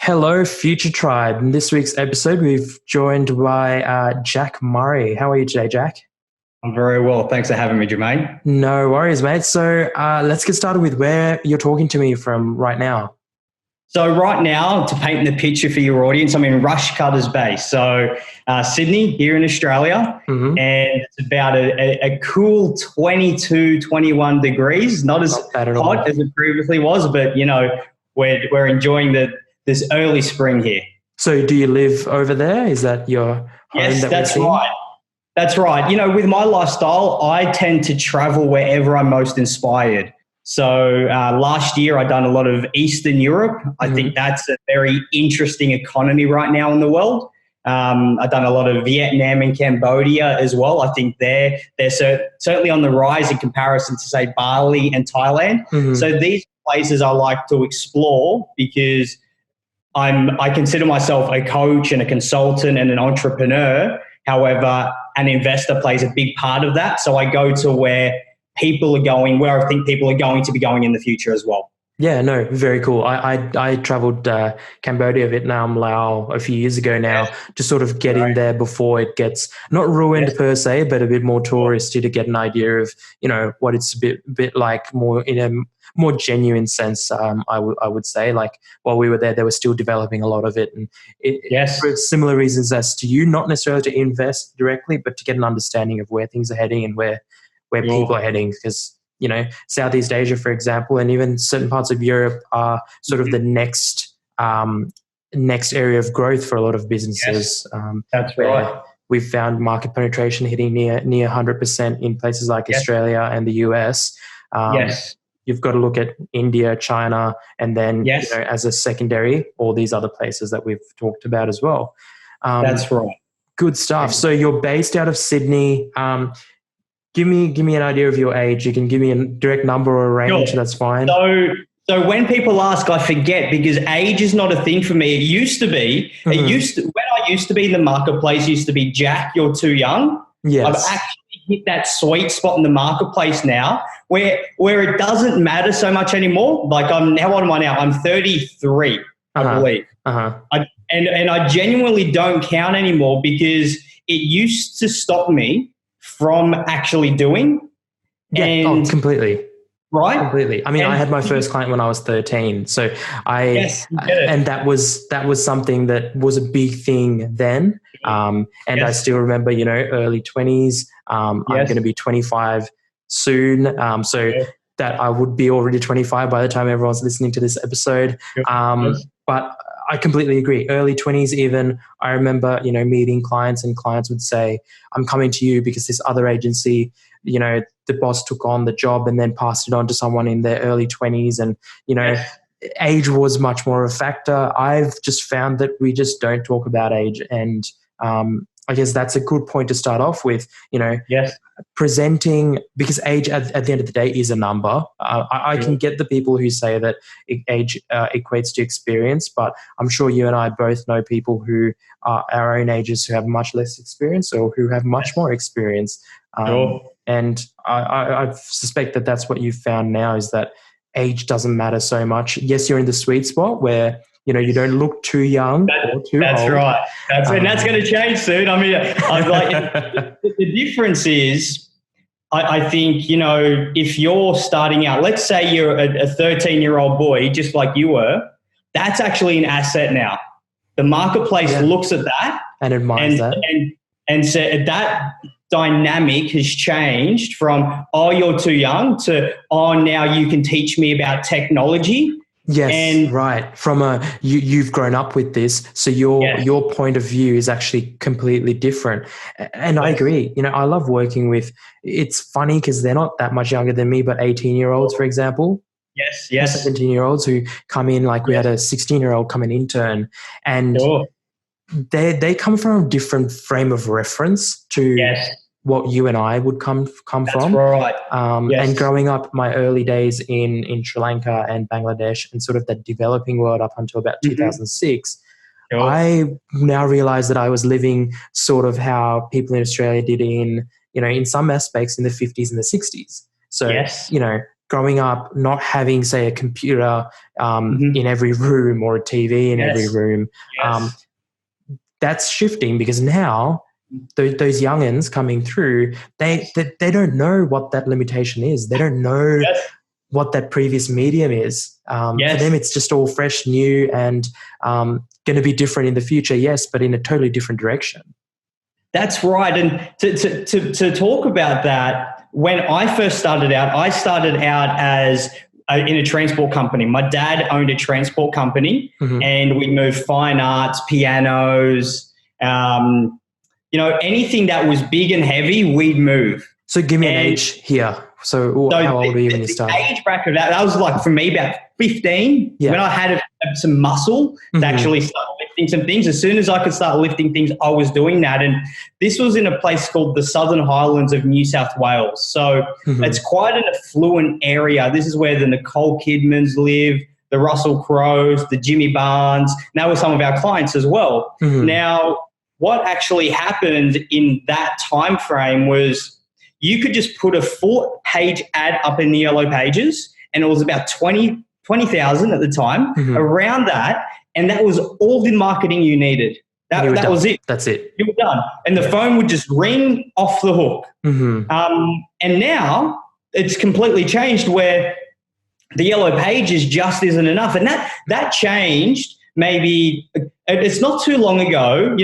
Hello, Future Tribe. In this week's episode, we've joined by Jack Murray. How are you today, Jack? I'm very well. Thanks for having me, Germaine. No worries, mate. So let's get started with where you're talking to me from right now. So right now, to paint the picture for your audience, I'm in Rushcutters Bay. So Sydney, here in Australia, and it's about a cool 22, 21 degrees. Not as hot as it previously was, but, you know, we're enjoying this early spring here. So do you live over there? Is that your home? Yes, that's right. That's right. You know, with my lifestyle, I tend to travel wherever I'm most inspired. So last year, I'd done a lot of Eastern Europe. I think that's a very interesting economy right now in the world. I've done a lot of Vietnam and Cambodia as well. I think they're certainly on the rise in comparison to, say, Bali and Thailand. So these places I like to explore because I consider myself a coach and a consultant and an entrepreneur. However, an investor plays a big part of that. So I go to where people are going, where I think people are going to be going in the future as well. Yeah, no, very cool. I traveled Cambodia, Vietnam, Laos a few years ago now to sort of get in there before it gets not ruined per se, but a bit more touristy to get an idea of, you know, what it's a bit like more in a more genuine sense. I would say, like, while we were there, they were still developing a lot of it, and for similar reasons as to you, not necessarily to invest directly, but to get an understanding of where things are heading and where people are heading, because, you know, Southeast Asia, for example, and even certain parts of Europe are sort of the next area of growth for a lot of businesses. That's right. We've found market penetration hitting near 100% in places like Australia and the US. You've got to look at India, China, and then, you know, as a secondary, all these other places that we've talked about as well. That's right. Good stuff. So you're based out of Sydney. Give me an idea of your age. You can give me a direct number or a range. Sure. That's fine. So when people ask, I forget, because age is not a thing for me. It used to be. When I used to be in the marketplace, used to be, Jack, you're too young. Yes. I've actually hit that sweet spot in the marketplace now, where it doesn't matter so much anymore. Like, how old am I now? I'm 33, I believe. And I genuinely don't count anymore, because it used to stop me from actually doing. Completely. Right? Completely. I mean, I had my first client when I was 13. So and that was something that was a big thing then. I still remember, you know, early 20s. I'm going to be 25 soon. That I would be already 25 by the time everyone's listening to this episode. But I completely agree. Early 20s even, I remember, you know, meeting clients, and clients would say, I'm coming to you because this other agency, you know, the boss took on the job and then passed it on to someone in their early 20s. And, you know, age was much more of a factor. I've just found that we just don't talk about age. And I guess that's a good point to start off with, you know, presenting, because age at the end of the day is a number. I can get the people who say that age equates to experience, but I'm sure you and I both know people who are our own ages who have much less experience or who have much more experience. And I suspect that that's what you've found now, is that age doesn't matter so much. Yes, you're in the sweet spot where, you know, you don't look too young or too old. That's right. And that's going to change soon. I mean, the difference is, I think, you know, if you're starting out, let's say you're a 13-year-old boy, just like you were, that's actually an asset now. The marketplace looks at that and admires that. And so that dynamic has changed from, oh, you're too young, to, oh, now you can teach me about technology. Yes, right. From you've grown up with this, so your point of view is actually completely different. And I agree. You know, I love working with. It's funny because they're not that much younger than me, but 18-year-olds, for example. Yes. 17-year-olds who come in, like we had a 16-year-old come an intern, and they come from a different frame of reference to what you and I would come from. That's right. And growing up my early days in Sri Lanka and Bangladesh and sort of the developing world up until about 2006, I now realize that I was living sort of how people in Australia did in some aspects in the 50s and the 60s. So, you know, growing up not having, say, a computer in every room or a TV in every room, that's shifting, because now those youngins coming through, they don't know what that limitation is. They don't know what that previous medium is. For them, it's just all fresh, new, and going to be different in the future, yes, but in a totally different direction. That's right. And to talk about that, when I first started out, as in a transport company. My dad owned a transport company, and we moved fine arts, pianos, anything that was big and heavy, we'd move. So give me an age here. So how old were you when you started? The age bracket, that was like for me about 15, when I had some muscle to actually start lifting some things. As soon as I could start lifting things, I was doing that. And this was in a place called the Southern Highlands of New South Wales. So it's quite an affluent area. This is where the Nicole Kidmans live, the Russell Crowes, the Jimmy Barnes. Now with some of our clients as well. Now, what actually happened in that time frame was you could just put a 4-page ad up in the Yellow Pages, and it was about 20,000 at the time, around that, and that was all the marketing you needed. That was it. That's it. You were done. And the phone would just ring off the hook. And now it's completely changed, where the Yellow Pages just isn't enough. And that changed maybe, it's not too long ago,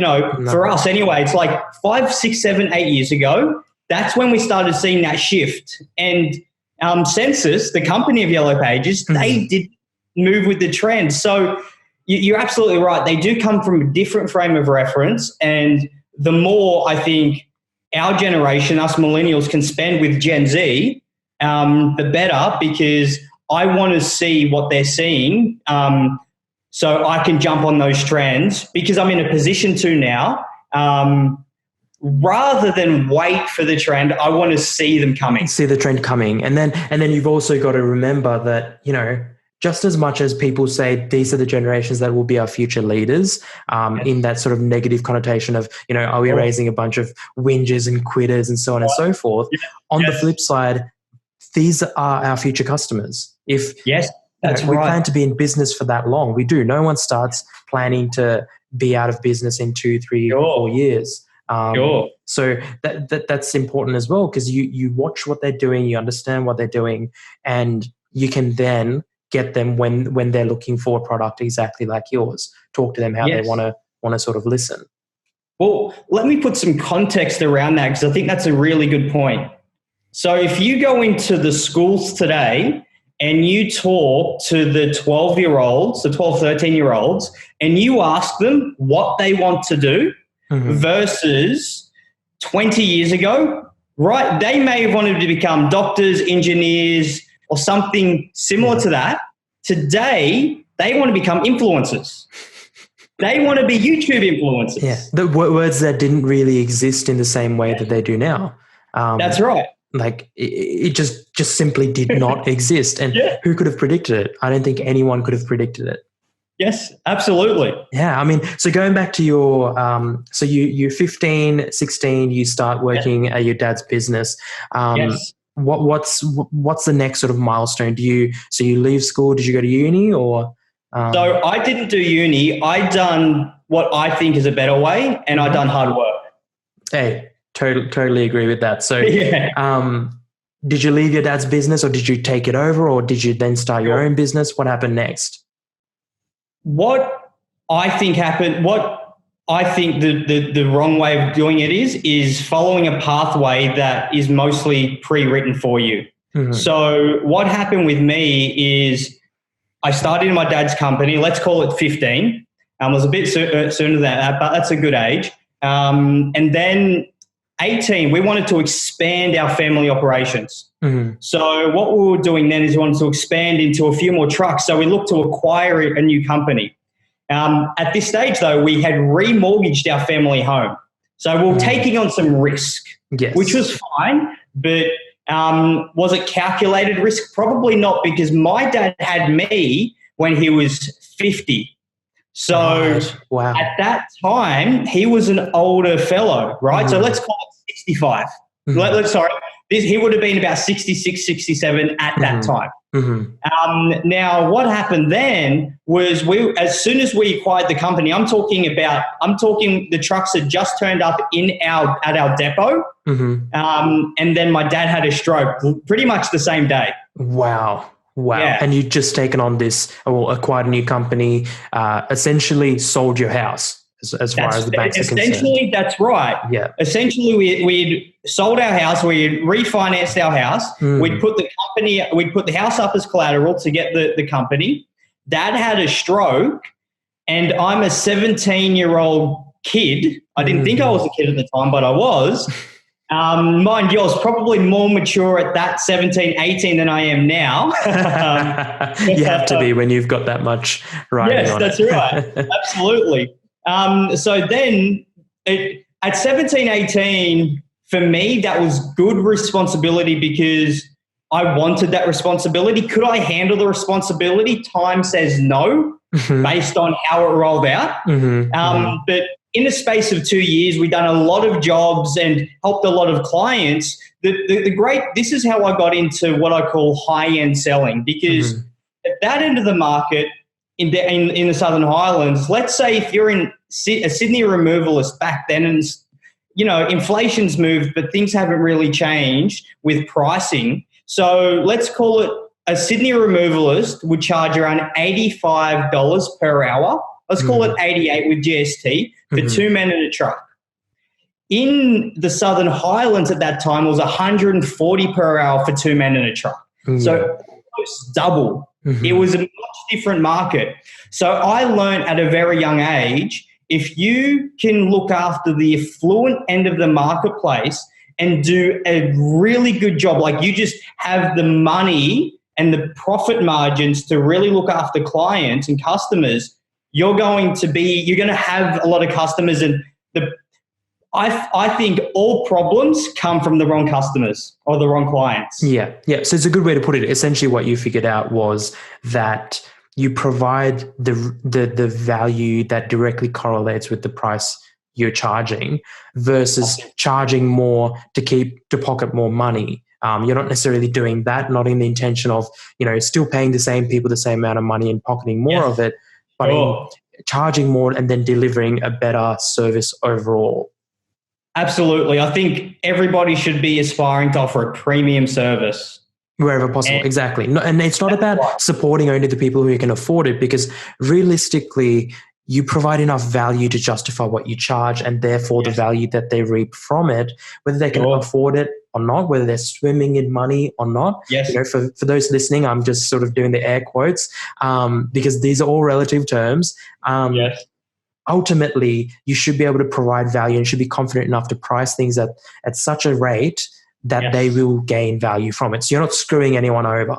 for us anyway. It's like 5, 6, 7, 8 years ago. That's when we started seeing that shift. And Census, the company of Yellow Pages, they did move with the trend. So you're absolutely right. They do come from a different frame of reference. And the more I think our generation, us millennials, can spend with Gen Z, the better, because I want to see what they're seeing, so I can jump on those trends, because I'm in a position to now. Rather than wait for the trend, I want to see them coming. See the trend coming. And then you've also got to remember that, just as much as people say these are the generations that will be our future leaders, in that sort of negative connotation of, are we raising a bunch of whingers and quitters and so on and so forth? On the flip side, these are our future customers. If that's we plan to be in business for that long, we do. No one starts planning to be out of business in 2, 3, 4 years. So that's important as well, because you watch what they're doing, you understand what they're doing, and you can then get them when they're looking for a product exactly like yours. Talk to them how they want to sort of listen. Well, let me put some context around that, because I think that's a really good point. So if you go into the schools today and you talk to the 12-year-olds, the 12, 13-year-olds, and you ask them what they want to do, versus 20 years ago, right? They may have wanted to become doctors, engineers, or something similar to that. Today, they want to become influencers. They want to be YouTube influencers. Yeah, the words that didn't really exist in the same way that they do now. That's right. Like it just simply did not exist. And who could have predicted it? I don't think anyone could have predicted it. Yes, absolutely. Yeah, I mean, so going back to your, so you're 15, 16, you start working at your dad's business. What's the next sort of milestone? So you leave school? Did you go to uni or? So I didn't do uni. I done what I think is a better way, and I done hard work. Hey, totally agree with that. So, did you leave your dad's business, or did you take it over, or did you then start your own business? What happened next? What I think happened, what I think the wrong way of doing it is following a pathway that is mostly pre-written for you. So what happened with me is I started in my dad's company, let's call it 15. It was a bit sooner than that, but that's a good age. And then 18, we wanted to expand our family operations. So what we were doing then is we wanted to expand into a few more trucks. So we looked to acquire a new company. At this stage, though, we had remortgaged our family home. So we were taking on some risk, which was fine. But was it calculated risk? Probably not, because my dad had me when he was 50. So at that time, he was an older fellow, right? So let's call it 65. he would have been about 66, 67 at that time. Now, what happened then was as soon as we acquired the company, I'm talking the trucks had just turned up at our depot. And then my dad had a stroke pretty much the same day. Wow. Yeah. And you'd just taken on this, or acquired a new company, essentially sold your house as far as the banks are concerned. Essentially, that's right. Yeah. Essentially, we'd sold our house, we'd refinanced our house, we'd put the house up as collateral to get the company. Dad had a stroke, and I'm a 17-year-old kid. I didn't think I was a kid at the time, but I was. Mind you, I was probably more mature at that 17, 18 than I am now. You have to be when you've got that much riding on it. Yes, that's right. Absolutely. So then at 17, 18, for me, that was good responsibility because I wanted that responsibility. Could I handle the responsibility? Time says no, based on how it rolled out. But in the space of 2 years, we've done a lot of jobs and helped a lot of clients. This is how I got into what I call high-end selling, because at that end of the market, in the Southern Highlands, let's say if you're a Sydney removalist back then, and inflation's moved, but things haven't really changed with pricing. So let's call it a Sydney removalist would charge around $85 per hour. Let's call it 88 with GST for 2 men in a truck. In the Southern Highlands at that time, it was $140 per hour for 2 men in a truck. So almost double. It was a much different market. So I learned at a very young age, if you can look after the affluent end of the marketplace and do a really good job, like you just have the money and the profit margins to really look after clients and customers, you're going to have a lot of customers. And I think all problems come from the wrong customers or the wrong clients. Yeah. So it's a good way to put it. Essentially what you figured out was that you provide the value that directly correlates with the price you're charging versus charging more to pocket more money. You're not necessarily doing that, not in the intention of, still paying the same people the same amount of money and pocketing more of it, but in charging more and then delivering a better service overall. Absolutely. I think everybody should be aspiring to offer a premium service. Wherever possible, exactly. And it's not about supporting only the people who can afford it, because realistically, you provide enough value to justify what you charge and therefore the value that they reap from it, whether they can afford it or not, whether they're swimming in money or not. Yes. For those listening, I'm just sort of doing the air quotes because these are all relative terms. Ultimately, you should be able to provide value and should be confident enough to price things at such a rate that they will gain value from it. So you're not screwing anyone over.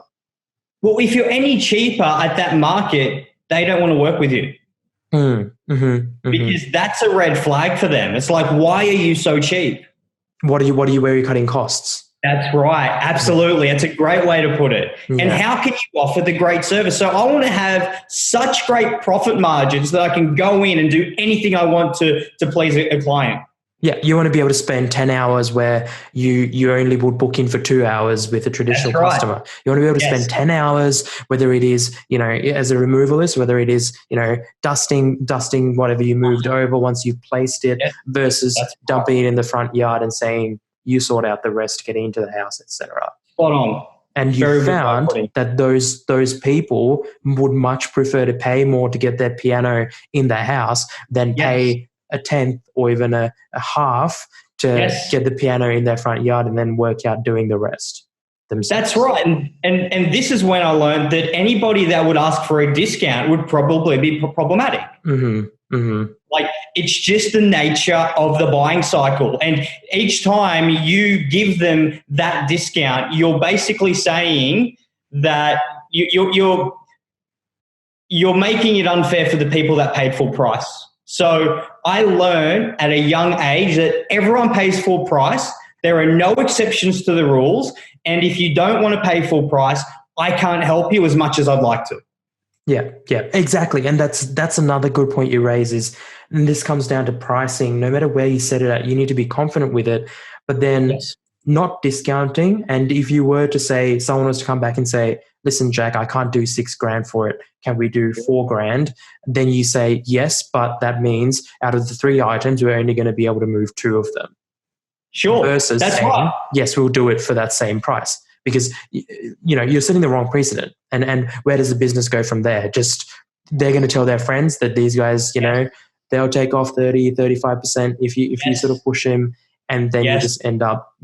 Well, if you're any cheaper at that market, they don't want to work with you. Because that's a red flag for them. It's like, why are you so cheap? Where are you cutting costs? That's right. Absolutely. It's a great way to put it. Yeah. And how can you offer the great service? So I want to have such great profit margins that I can go in and do anything I want to please a client. Yeah, you want to be able to spend 10 hours where you only would book in for 2 hours with a traditional customer. You want to be able to spend 10 hours, whether it is, as a removalist, whether it is, dusting whatever you moved over once you've placed it versus dumping it in the front yard and saying you sort out the rest getting into the house, etc. Spot on. And you found that those people would much prefer to pay more to get their piano in their house than pay a tenth or even a half to get the piano in their front yard and then work out doing the rest themselves. That's right. And this is when I learned that anybody that would ask for a discount would probably be problematic. Like, it's just the nature of the buying cycle. And each time you give them that discount, you're basically saying that you're making it unfair for the people that paid full price. So I learned at a young age that everyone pays full price. There are no exceptions to the rules. And if you don't want to pay full price, I can't help you as much as I'd like to. Yeah, exactly. And that's another good point you raise and this comes down to pricing. No matter where you set it at, you need to be confident with it. But then not discounting. And if you were to say, someone was to come back and say, listen, Jack, I can't do $6,000 for it. Can we do $4,000? Then you say, yes, but that means out of the 3 items, we're only going to be able to move 2 of them. Sure. Versus that's saying, right. yes, we'll do it for that same price. Because, you're setting the wrong precedent. And where does the business go from there? Just, they're going to tell their friends that these guys, they'll take off 30, 35% if you sort of push him. And then you just end up,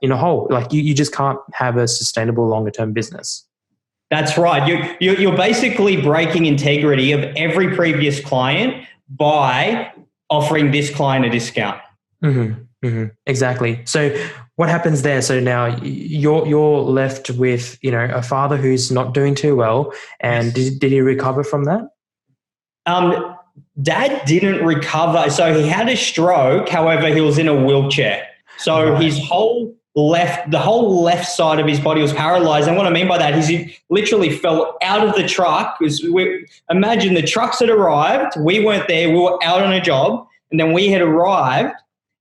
in a hole. Like you just can't have a sustainable longer term business. That's right. You're basically breaking integrity of every previous client by offering this client a discount. Mm-hmm. Mm-hmm. Exactly. So what happens there? So now you're left with, a father who's not doing too well. And did he recover from that? Dad didn't recover. So he had a stroke. However, he was in a wheelchair. So his whole left side of his body was paralyzed. And what I mean by that is he literally fell out of the truck. Imagine the trucks had arrived. We weren't there. We were out on a job. And then we had arrived.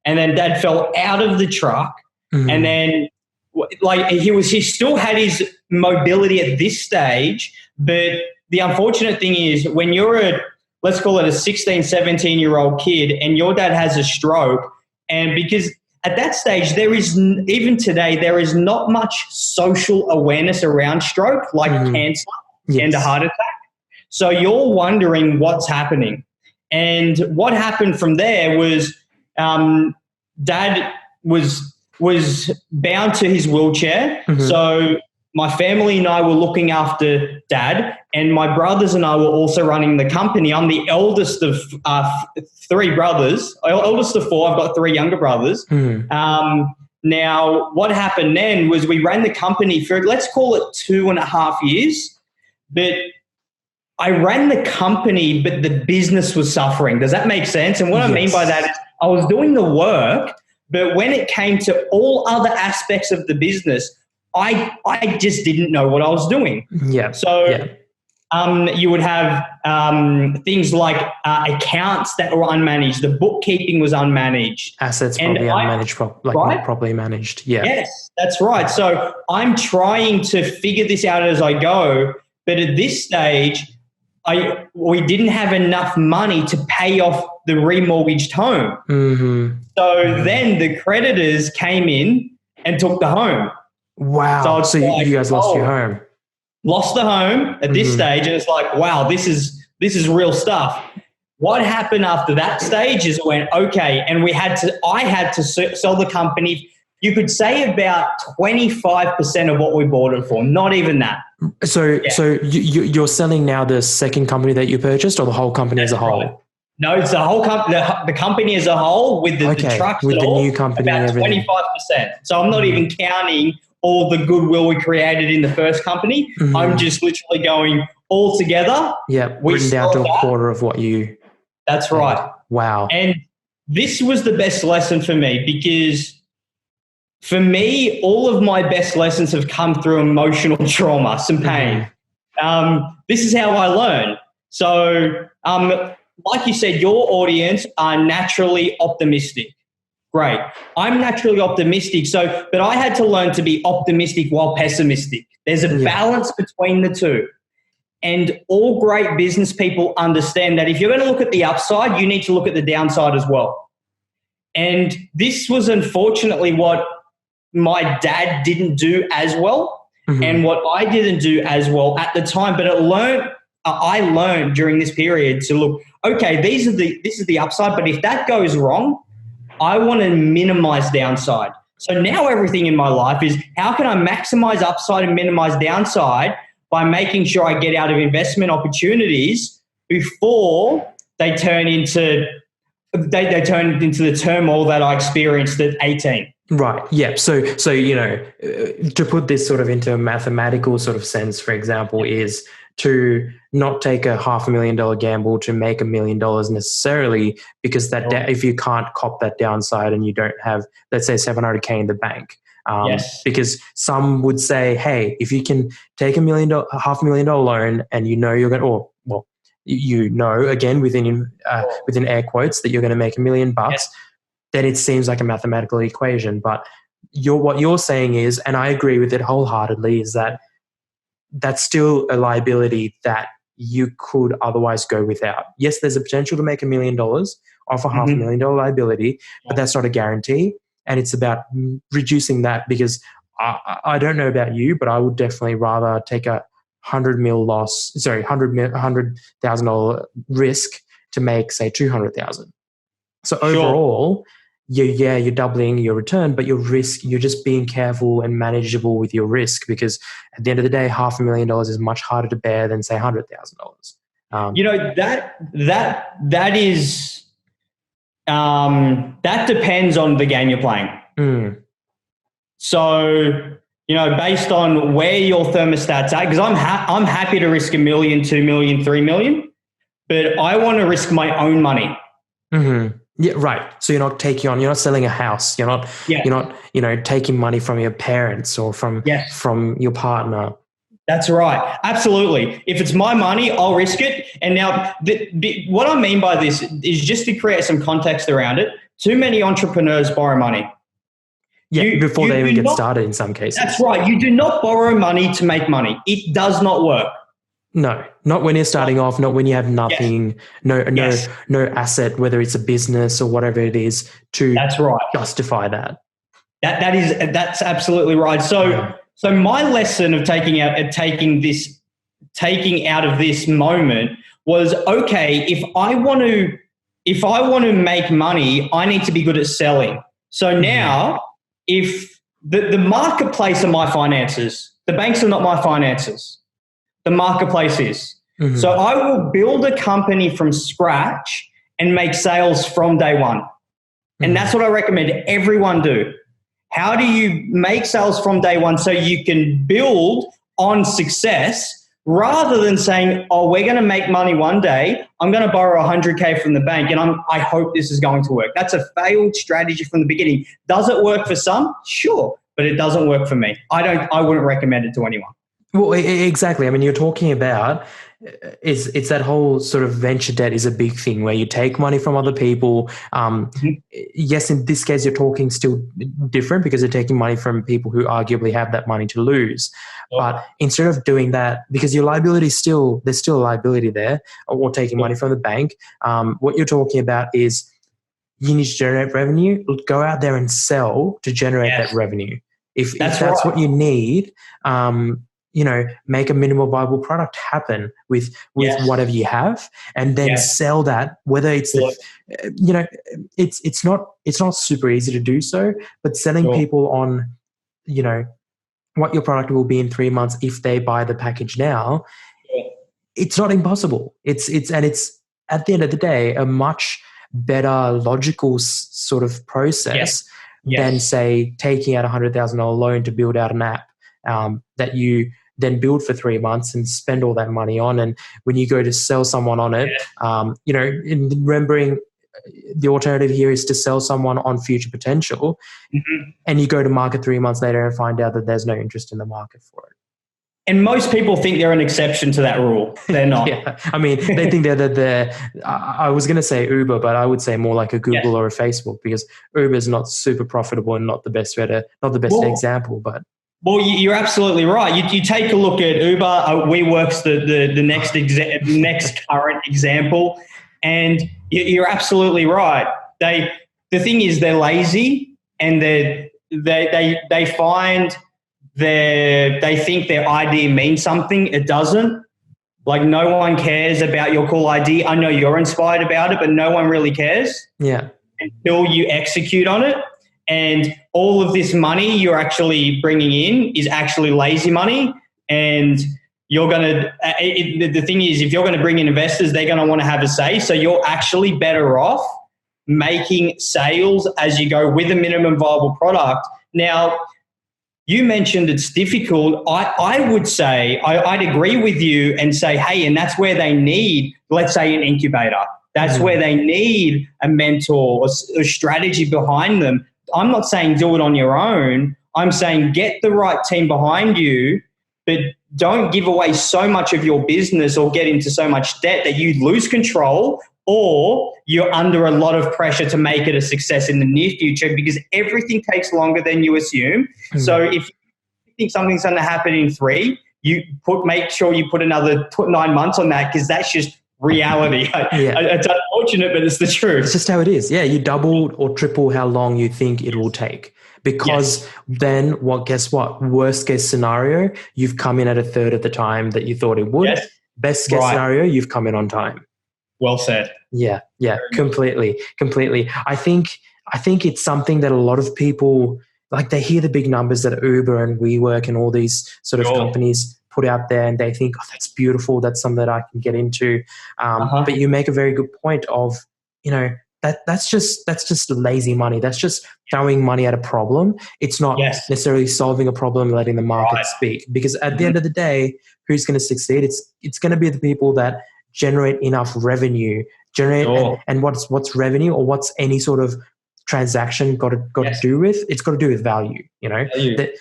And then Dad fell out of the truck. Mm-hmm. And then he still had his mobility at this stage. But the unfortunate thing is when you're let's call it a 16, 17-year-old kid and your dad has a stroke, and because at that stage, even today, there is not much social awareness around stroke like cancer and a heart attack. So you're wondering what's happening. And what happened from there was Dad was bound to his wheelchair. Mm-hmm. So my family and I were looking after Dad, and my brothers and I were also running the company. I'm the eldest of 3 brothers, eldest of 4. I've got 3 younger brothers. Mm. Now, what happened then was we ran the company for, let's call it 2.5 years. But I ran the company, but the business was suffering. Does that make sense? And what I mean by that is I was doing the work, but when it came to all other aspects of the business, I just didn't know what I was doing. Yeah. So you would have things like accounts that were unmanaged. The bookkeeping was unmanaged. Assets probably unmanaged, not properly managed. Yeah. Yes, that's right. So I'm trying to figure this out as I go. But at this stage, we didn't have enough money to pay off the remortgaged home. Mm-hmm. So then the creditors came in and took the home. Wow. So you guys lost your home. Lost the home at this stage, and it's like, wow, this is real stuff. What happened after that stage is went, okay, and I had to sell the company. You could say about 25% of what we bought it for, not even that. So you're selling now the second company that you purchased, or the whole company as a whole? Right. No, it's the whole company, the company as a whole with the trucks with and the all, new company about and everything. 25%. So I'm not even counting all the goodwill we created in the first company. Mm-hmm. I'm just literally going all together. Yeah, written down to a quarter of what you... That's right. Wow. And this was the best lesson for me, because for me, all of my best lessons have come through emotional trauma, some pain. This is how I learn. So like you said, your audience are naturally optimistic. Great. I'm naturally optimistic. But I had to learn to be optimistic while pessimistic. There's a balance between the two. And all great business people understand that if you're going to look at the upside, you need to look at the downside as well. And this was unfortunately what my dad didn't do as well, and what I didn't do as well at the time. But I learned during this period to look, okay, this is the upside, but if that goes wrong, I want to minimize downside. So now everything in my life is, how can I maximize upside and minimize downside by making sure I get out of investment opportunities before they turn into the turmoil that I experienced at 18. Right. Yeah. So to put this sort of into a mathematical sort of sense, for example, is to not take a $500,000 gamble to make $1 million necessarily, because if you can't cop that downside and you don't have, let's say, $700K in the bank. Because some would say, hey, if you can take $500,000 loan and you're going to, again, within air quotes, that you're going to make $1 million, then it seems like a mathematical equation. But what you're saying is, and I agree with it wholeheartedly, is that that's still a liability that you could otherwise go without. Yes, there's a potential to make $1 million off a $500,000 liability, but that's not a guarantee. And it's about reducing that, because I don't know about you, but I would definitely rather take a $100,000 risk to make, say, 200,000. So overall, you're doubling your return, but you're just being careful and manageable with your risk, because at the end of the day, $500,000 is much harder to bear than, say, $100,000. That depends on the game you're playing. So, based on where your thermostat's at, because I'm happy to risk $1 million, $2 million, $3 million, but I want to risk my own money. Yeah, right. So you're not selling a house. You're not taking money from your parents or from your partner. That's right. Absolutely. If it's my money, I'll risk it. And now what I mean by this is, just to create some context around it, too many entrepreneurs borrow money. Yeah, before they even get started in some cases. That's right. You do not borrow money to make money. It does not work. No, not when you're starting off, not when you have nothing, no asset, whether it's a business or whatever it is, to justify that. That's absolutely right. So my lesson of taking out of this moment was, okay, if I want to make money, I need to be good at selling. So now, if the marketplace are my finances, the banks are not my finances. The marketplace is. So I will build a company from scratch and make sales from day one. And that's what I recommend everyone do. How do you make sales from day one so you can build on success, rather than saying, oh, we're going to make money one day, I'm going to borrow $100K from the bank and I hope this is going to work. That's a failed strategy from the beginning. Does it work for some? Sure, but it doesn't work for me. I wouldn't recommend it to anyone. Well, exactly. I mean, you're talking about it's that whole sort of venture debt is a big thing where you take money from other people. Yes, in this case, you're talking still different because you're taking money from people who arguably have that money to lose. But instead of doing that, because your liability there's still a liability there, or taking money from the bank, what you're talking about is you need to generate revenue. Go out there and sell to generate that revenue. If that's what you need, make a minimal viable product happen with whatever you have, and then sell that. Whether it's it's not super easy to do so, but selling people on, what your product will be in 3 months if they buy the package now, it's not impossible. It's at the end of the day a much better logical sort of process than, say, taking out $100,000 loan to build out an app that you then build for 3 months and spend all that money on. And when you go to sell someone on it, in remembering the alternative here is to sell someone on future potential, and you go to market 3 months later and find out that there's no interest in the market for it. And most people think they're an exception to that rule. They're not. I mean, they think they're I was going to say Uber, but I would say more like a Google or a Facebook, because Uber is not super profitable and not the best example, but. Well, you're absolutely right. You take a look at Uber. WeWork's the next current example, and you're absolutely right. The thing is, they're lazy, and they find they think their idea means something. It doesn't. Like, no one cares about your cool idea. I know you're inspired about it, but no one really cares. Yeah. Until you execute on it. And all of this money you're actually bringing in is actually lazy money. And you're going to, the thing is, if you're going to bring in investors, they're going to want to have a say. So you're actually better off making sales as you go with a minimum viable product. Now, you mentioned it's difficult. I would say, I'd agree with you and say, hey, and that's where they need, let's say, an incubator. That's where they need a mentor, a strategy behind them. I'm not saying do it on your own. I'm saying get the right team behind you, but don't give away so much of your business or get into so much debt that you lose control, or you're under a lot of pressure to make it a success in the near future because everything takes longer than you assume. So if you think something's going to happen in 3, make sure you put 9 months on that, because that's just reality. It's unfortunate, but it's the truth. It's just how it is. Yeah, you double or triple how long you think it will take. Because then guess what? Worst case scenario, you've come in at a third of the time that you thought it would. Best case scenario, you've come in on time. Well said. Yeah, completely. I think it's something that a lot of people, like, they hear the big numbers that Uber and WeWork and all these sort of companies put out there, and they think, oh, that's beautiful. That's something that I can get into. But you make a very good point of, that's just lazy money. That's just throwing money at a problem. It's not necessarily solving a problem, letting the market speak. Because at the end of the day, who's going to succeed? It's going to be the people that generate enough revenue. And what's revenue, or what's any sort of transaction got to do with? It's got to do with value. That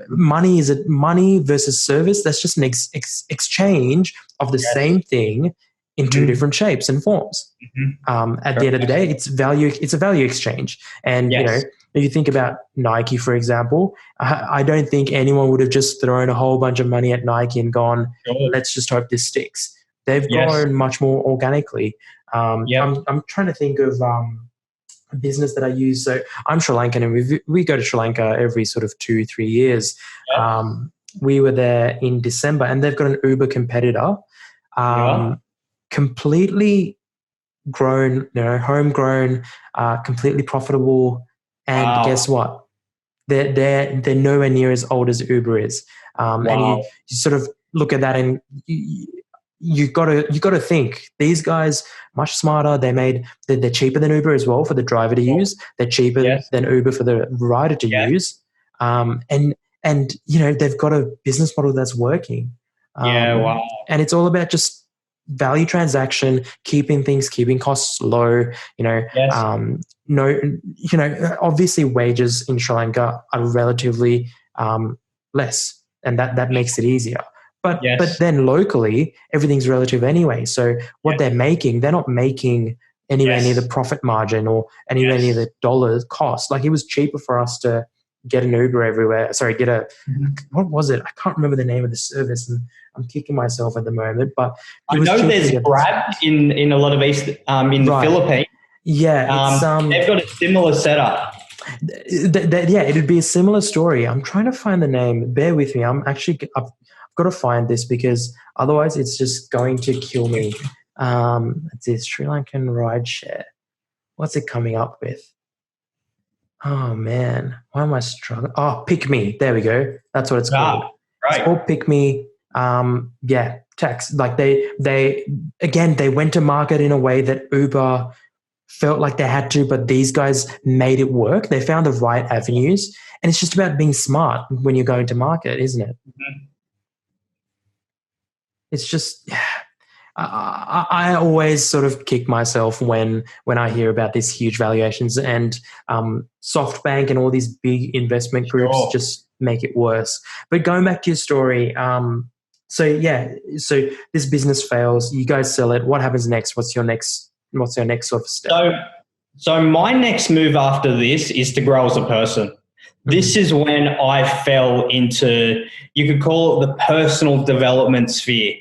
money is money versus service. That's just an exchange of the same thing in 2 different shapes and forms. At the end of the day, it's value. It's a value exchange. And you think about Nike, for example. I don't think anyone would have just thrown a whole bunch of money at Nike and gone, let's just hope this sticks. They've grown much more organically. I'm trying to think of a business that I use. So I'm Sri Lankan, and we go to Sri Lanka every sort of 2-3 years. We were there in December, and they've got an Uber competitor. Completely grown, homegrown, completely profitable, and guess what? They're nowhere near as old as Uber is. And you sort of look at that, and you got to think, these guys much smarter. They're cheaper than Uber as well for the driver to use. They're cheaper than Uber for the rider to use. And they've got a business model that's working. And it's all about just value transaction, keeping costs low. Obviously wages in Sri Lanka are relatively less, and that makes it easier. But then locally, everything's relative anyway. So what they're not making anywhere near the profit margin or anywhere near the dollar cost. Like, it was cheaper for us to get an Uber everywhere. Sorry, what was it? I can't remember the name of the service, and I'm kicking myself at the moment. But I know there's Grab in a lot of the Philippines. Yeah, they've got a similar setup. It'd be a similar story. I'm trying to find the name. Bear with me. I've got to find this, because otherwise it's just going to kill me. It's this Sri Lankan rideshare. What's it coming up with? Oh man, why am I struggling? Oh, Pick Me. There we go. That's what it's called. Right. It's called Pick Me. Tax. Like they went to market in a way that Uber felt like they had to, but these guys made it work. They found the right avenues, and it's just about being smart when you're going to market, isn't it? It's just, I always sort of kick myself when I hear about these huge valuations, and SoftBank and all these big investment groups just make it worse. But going back to your story, so this business fails, you guys sell it. What happens next? What's your next sort of step? So my next move after this is to grow as a person. This is when I fell into, you could call it the personal development sphere.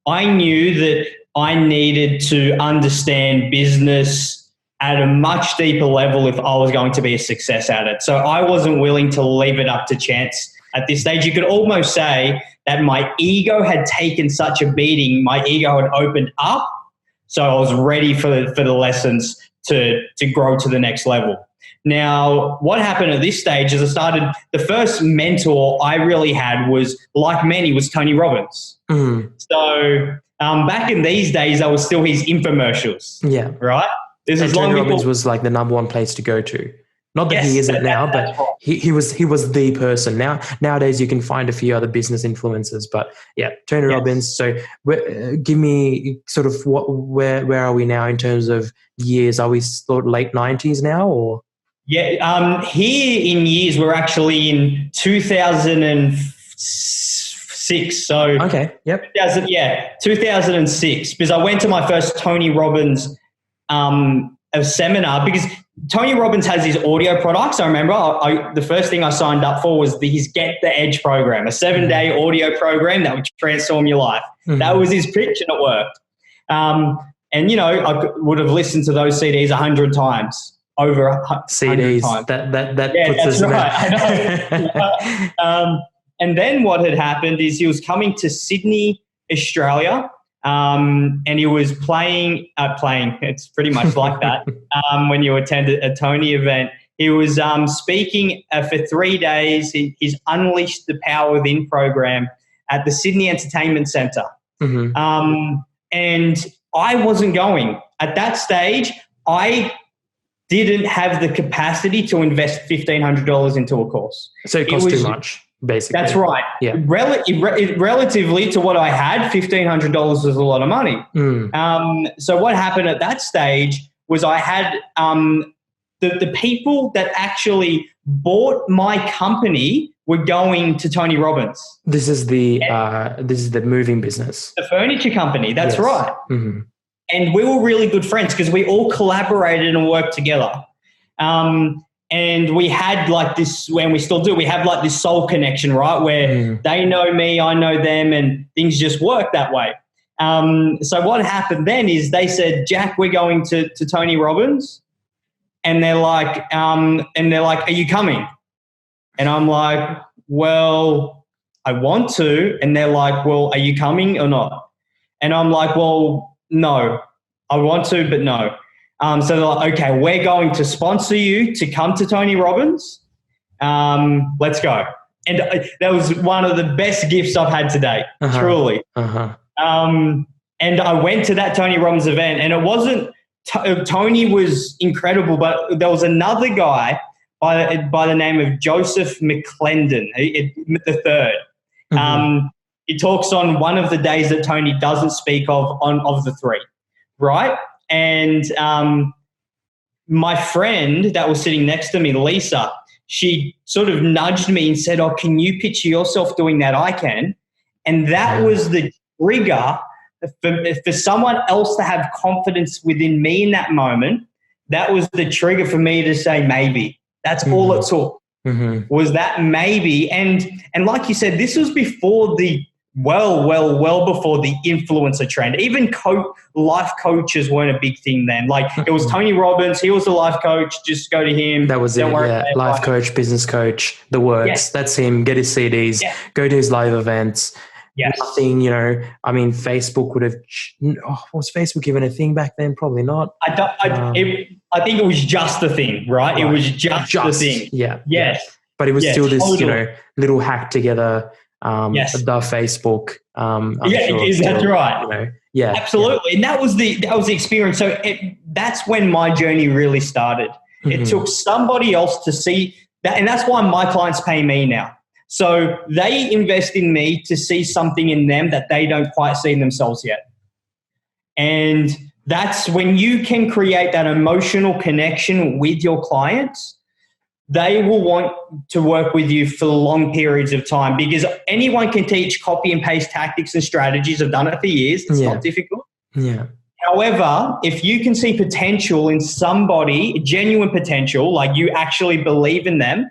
I knew that I needed to understand business at a much deeper level if I was going to be a success at it. So I wasn't willing to leave it up to chance at this stage. You could almost say that my ego had taken such a beating, my ego had opened up, so I was ready for the lessons to grow to the next level. Now, what happened at this stage is the first mentor I really had was, like many, was Tony Robbins. So back in these days, I was still his infomercials. Yeah. Right? Tony Robbins was like the number one place to go to. Not that he isn't now, but he was the person. Nowadays you can find a few other business influencers, but Tony Robbins. So give me sort of where are we now in terms of years? Are we sort of late 90s now, or? Yeah, here in years we're actually in 2006. So okay, yep. 2006, because I went to my first Tony Robbins a seminar, because Tony Robbins has his audio products. I remember the first thing I signed up for was his Get the Edge program, a 7-day audio program that would transform your life. That was his pitch, and it worked. And, you know, I would have listened to those CDs 100 times, over 100 CDs. times. That yeah, puts that's us right. I know. And then what had happened is he was coming to Sydney, Australia, and he was playing. It's pretty much like that when you attend a Tony event. He was speaking for 3 days. He's Unleashed the Power Within program at the Sydney Entertainment Centre. And I wasn't going. At that stage, I didn't have the capacity to invest $1,500 into a course. So it cost too much, basically. That's right. Yeah. Relatively to what I had, $1,500 was a lot of money. So what happened at that stage was I had the people that actually bought my company were going to Tony Robbins. This is the moving business. The furniture company, that's Yes. right. And we were really good friends because we all collaborated and worked together. And we had like this, and we still do, we have like this soul connection, right? Where they know me, I know them, and things just work that way. So what happened then is they said, Jack, we're going to Tony Robbins. And they're like, are you coming? And I'm like, well, I want to. And they're like, well, are you coming or not? And I'm like, well, no, I want to, but no. So they're like, okay, we're going to sponsor you to come to Tony Robbins. Let's go. And that was one of the best gifts I've had today, truly. And I went to that Tony Robbins event, and it wasn't, Tony was incredible, but there was another guy by the name of Joseph McClendon, the third. He talks on one of the days that Tony doesn't speak of the three, right? And my friend that was sitting next to me, Lisa, she sort of nudged me and said, oh, can you picture yourself doing that? I can. And that was the trigger for someone else to have confidence within me in that moment. That was the trigger for me to say maybe. That's all it took, was that maybe. And like you said, this was before well before the influencer trend. Even life coaches weren't a big thing then. Like it was Tony Robbins, he was a life coach, just go to him. That was it, yeah. Life coach, business coach, the works. Yes. That's him. Get his CDs, go to his live events. Yes. Nothing, I mean, Facebook would have, was Facebook even a thing back then? Probably not. I think it was just the thing, right? It was just the thing. Yeah. Yes. Yeah. But it was still this, totally. Little hack together, the Facebook. That's right. Yeah. Absolutely. Yeah. And that was the experience. So that's when my journey really started. It took somebody else to see that. And that's why my clients pay me now. So they invest in me to see something in them that they don't quite see in themselves yet. And that's when you can create that emotional connection with your clients. They will want to work with you for long periods of time, because anyone can teach copy and paste tactics and strategies. I've done it for years. It's not difficult. Yeah. However, if you can see potential in somebody, genuine potential, like you actually believe in them,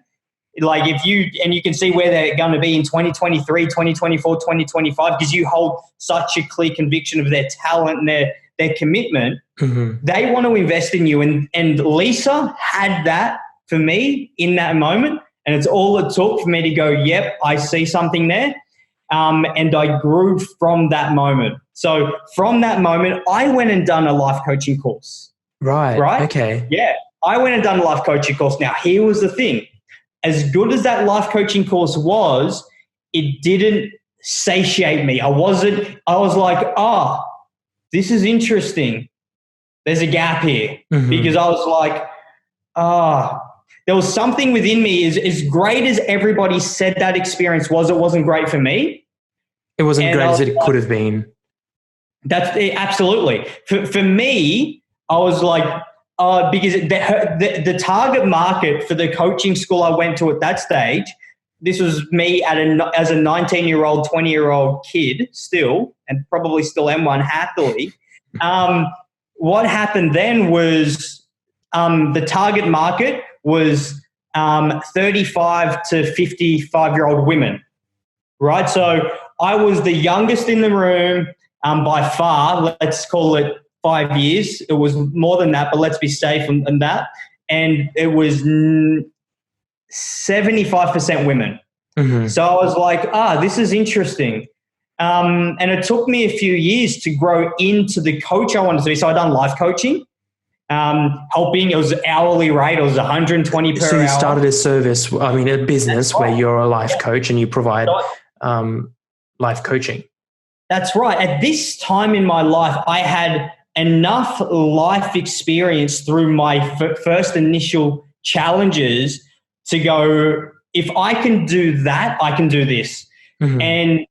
like you can see where they're going to be in 2023, 2024, 2025, because you hold such a clear conviction of their talent and their commitment, they want to invest in you. And Lisa had that for me in that moment. And it's all it took for me to go, yep, I see something there. And I grew from that moment. So from that moment, I went and done a life coaching course. Right. Okay. Yeah. I went and done a life coaching course. Now, here was the thing. As good as that life coaching course was, it didn't satiate me. I was like, this is interesting. There's a gap here. Because I was like, there was something within me. As great as everybody said that experience was, it wasn't great for me. It wasn't great as it could have been. That's it, absolutely. For me, I was like, because the target market for the coaching school I went to at that stage, this was me as a 19-year-old, 20-year-old kid still, and probably still am one happily. what happened then was the target market was 35 to 55-year-old women, right? So I was the youngest in the room by far. Let's call it 5 years. It was more than that, but let's be safe on that. And it was 75% women. Mm-hmm. So I was like, this is interesting. And it took me a few years to grow into the coach I wanted to be. So I done life coaching, helping. It was hourly rate. It was 120 per hour. So you started a service, a business where you're a life coach and you provide life coaching. That's right. At this time in my life, I had enough life experience through my first initial challenges to go, if I can do that, I can do this. Mm-hmm. And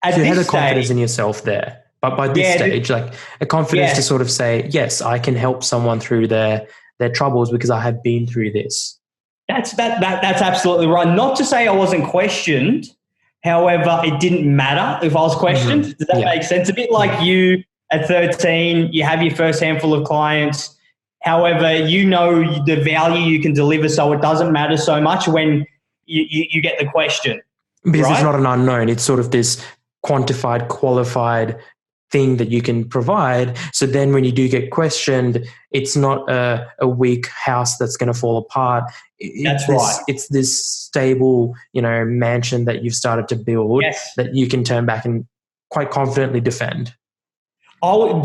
at so you this had a confidence in yourself there. But by this stage, like a confidence to sort of say, yes, I can help someone through their troubles because I have been through this. That's absolutely right. Not to say I wasn't questioned. However, it didn't matter if I was questioned. Mm-hmm. Does that make sense? A bit like you at 13, you have your first handful of clients. However, you know the value you can deliver, so it doesn't matter so much when you get the question. Because it's not an unknown. It's sort of this quantified, qualified thing that you can provide. So then when you do get questioned, it's not a weak house that's going to fall apart. It's this stable, mansion that you've started to build that you can turn back and quite confidently defend.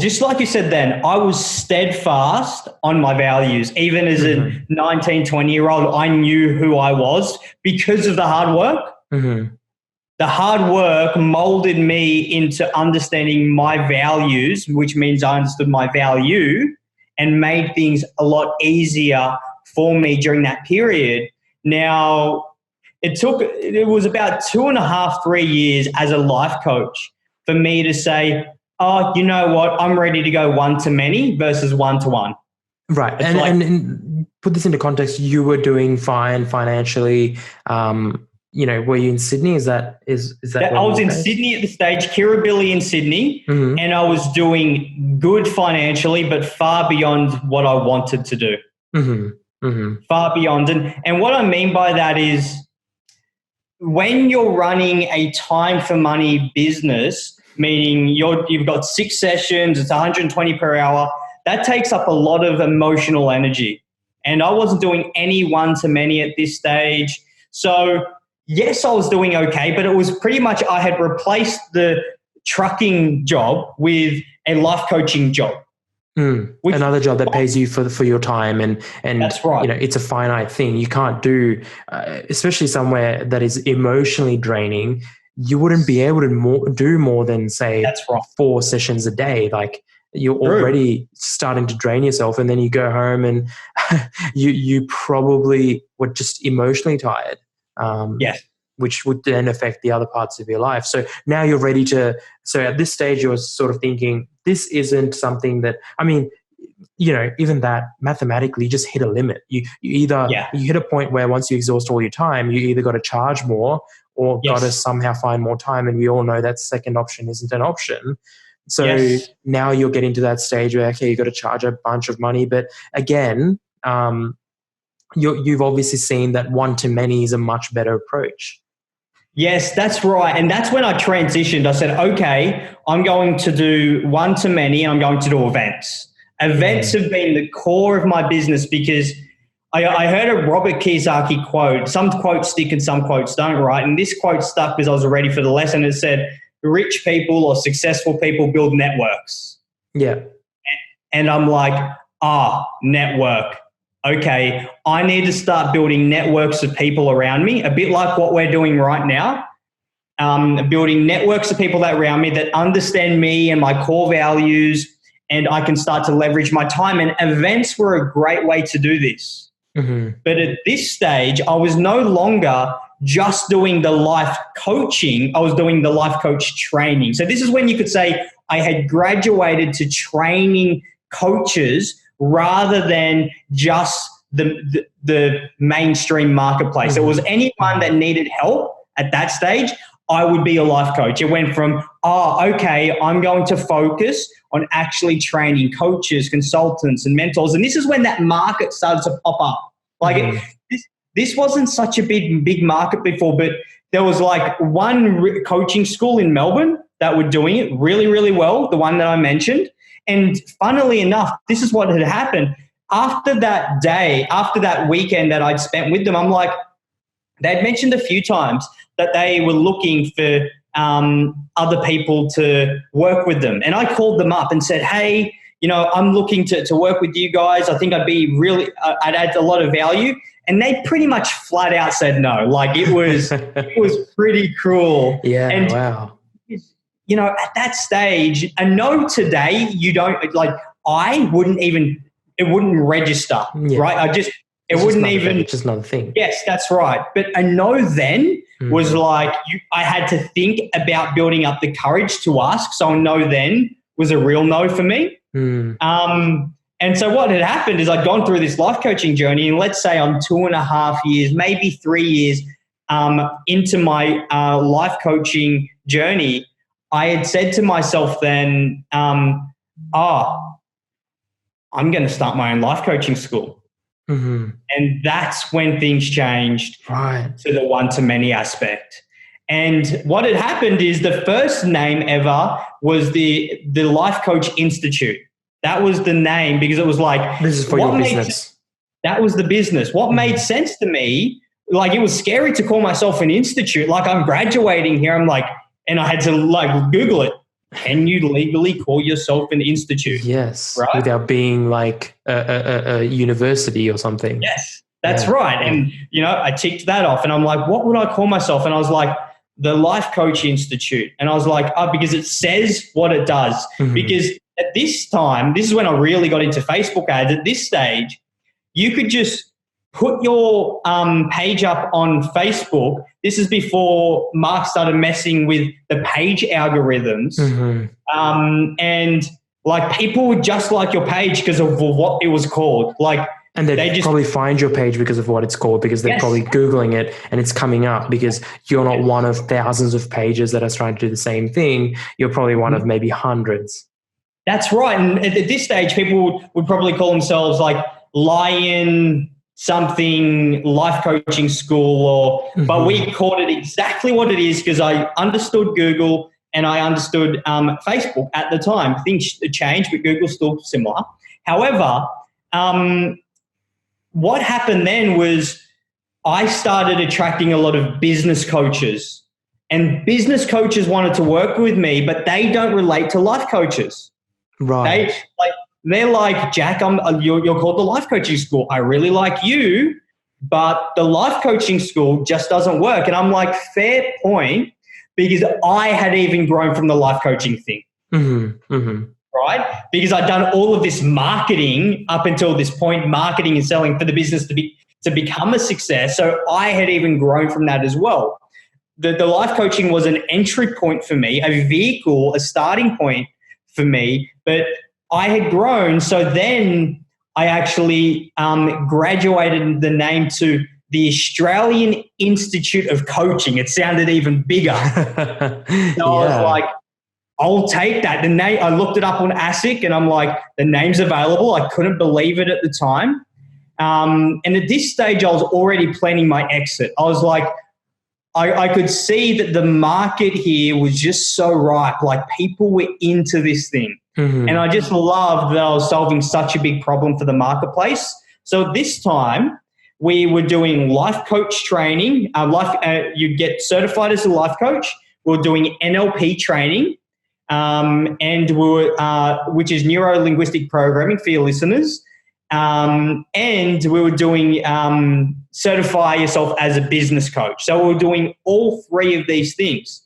Just like you said then, I was steadfast on my values. Even as a 19, 20-year-old, I knew who I was because of the hard work. Mm-hmm. The hard work molded me into understanding my values, which means I understood my value and made things a lot easier for me during that period. Now, it was about 2.5, 3 years as a life coach for me to say, oh, you know what? I'm ready to go one-to-many versus one-to-one. Right. And put this into context, you were doing fine financially. Were you in Sydney? Is that I was in Sydney at the stage, Kirribilli in Sydney, mm-hmm. and I was doing good financially, but far beyond what I wanted to do. Mm-hmm. Mm-hmm. Far beyond. And what I mean by that is when you're running a time for money business, meaning you've got 6 sessions, it's 120 per hour, that takes up a lot of emotional energy. And I wasn't doing any one-to-many at this stage. So yes, I was doing okay, but it was pretty much I had replaced the trucking job with a life coaching job. Another job that pays you for your time and that's right. It's a finite thing. You can't do, especially somewhere that is emotionally draining, you wouldn't be able to do more than say 4 sessions a day. Like you're already starting to drain yourself, and then you go home and you probably were just emotionally tired. Which would then affect the other parts of your life. So now you're ready so at this stage you're sort of thinking, this isn't something that, even that mathematically you just hit a limit. You either you hit a point where once you exhaust all your time, you either got to charge more or got to somehow find more time. And we all know that second option isn't an option. So now you're getting to that stage where, okay, you got to charge a bunch of money. But again, you've obviously seen that one-to-many is a much better approach. Yes, that's right. And that's when I transitioned. I said, okay, I'm going to do one-to-many and I'm going to do events. Events have been the core of my business because I heard a Robert Kiyosaki quote. Some quotes stick and some quotes don't, right? And this quote stuck because I was ready for the lesson. It said, rich people or successful people build networks. Yeah. And I'm like, network. Okay, I need to start building networks of people around me, a bit like what we're doing right now, building networks of people that around me that understand me and my core values, and I can start to leverage my time. And events were a great way to do this. Mm-hmm. But at this stage, I was no longer just doing the life coaching. I was doing the life coach training. So this is when you could say I had graduated to training coaches rather than just the mainstream marketplace. Mm-hmm. It was anyone that needed help at that stage, I would be a life coach. It went from, okay, I'm going to focus on actually training coaches, consultants, and mentors. And this is when that market started to pop up. Like this wasn't such a big market before, but there was like one coaching school in Melbourne that were doing it really, really well, the one that I mentioned. And funnily enough, this is what had happened. After that day, after that weekend that I'd spent with them, I'm like, they'd mentioned a few times that they were looking for other people to work with them. And I called them up and said, hey, I'm looking to work with you guys. I think I'd add a lot of value. And they pretty much flat out said no. Like it was pretty cruel. Yeah, and, wow. At that stage, a no today, you don't, like, I wouldn't even, it wouldn't register, right? It wouldn't even. It's just not a thing. Yes, that's right. But a no then was like, I had to think about building up the courage to ask. So a no then was a real no for me. And so what had happened is I'd gone through this life coaching journey, and let's say I'm 2.5 years, maybe 3 years into my life coaching journey. I had said to myself then, I'm going to start my own life coaching school. And that's when things changed to the one-to-many aspect. And what had happened is the first name ever was the Life Coach Institute. That was the name because it was like, this is for your business. That was the business. What made sense to me, like it was scary to call myself an institute. Like I'm graduating here. I'm like, and I had to like Google it. Can you legally call yourself an institute? Yes. Right? Without being like a university or something. Yes, that's right. And, I ticked that off and I'm like, what would I call myself? And I was like, the Life Coach Institute. And I was like, because it says what it does. Because at this time, this is when I really got into Facebook ads. At this stage, you could just put your page up on Facebook. This is before Mark started messing with the page algorithms. And like people would just like your page because of what it was called. Like, and they just probably find your page because of what it's called, because they're probably Googling it and it's coming up because you're not one of thousands of pages that are trying to do the same thing. You're probably one of maybe hundreds. That's right. And at this stage, people would probably call themselves like Lion something life coaching school, but we called it exactly what it is because I understood Google and I understood Facebook at the time. Things changed, but Google's still similar. However, what happened then was I started attracting a lot of business coaches, and business coaches wanted to work with me, but they don't relate to life coaches. Right. They're like, Jack, you're called the life coaching school. I really like you, but the life coaching school just doesn't work. And I'm like, fair point, because I had even grown from the life coaching thing. Right? Because I'd done all of this marketing up until this point, marketing and selling for the business to become a success. So I had even grown from that as well. The life coaching was an entry point for me, a vehicle, a starting point for me, but I had grown. So then I actually graduated the name to the Australian Institute of Coaching. It sounded even bigger. I was like, I'll take that. The name, I looked it up on ASIC and I'm like, the name's available. I couldn't believe it at the time. And at this stage, I was already planning my exit. I was like, I could see that the market here was just so ripe. Like people were into this thing. And I just loved that I was solving such a big problem for the marketplace. So this time we were doing life coach training. You get certified as a life coach. We were doing NLP training, and we were, which is neuro-linguistic programming for your listeners. And we were doing certify yourself as a business coach. So we were doing all three of these things.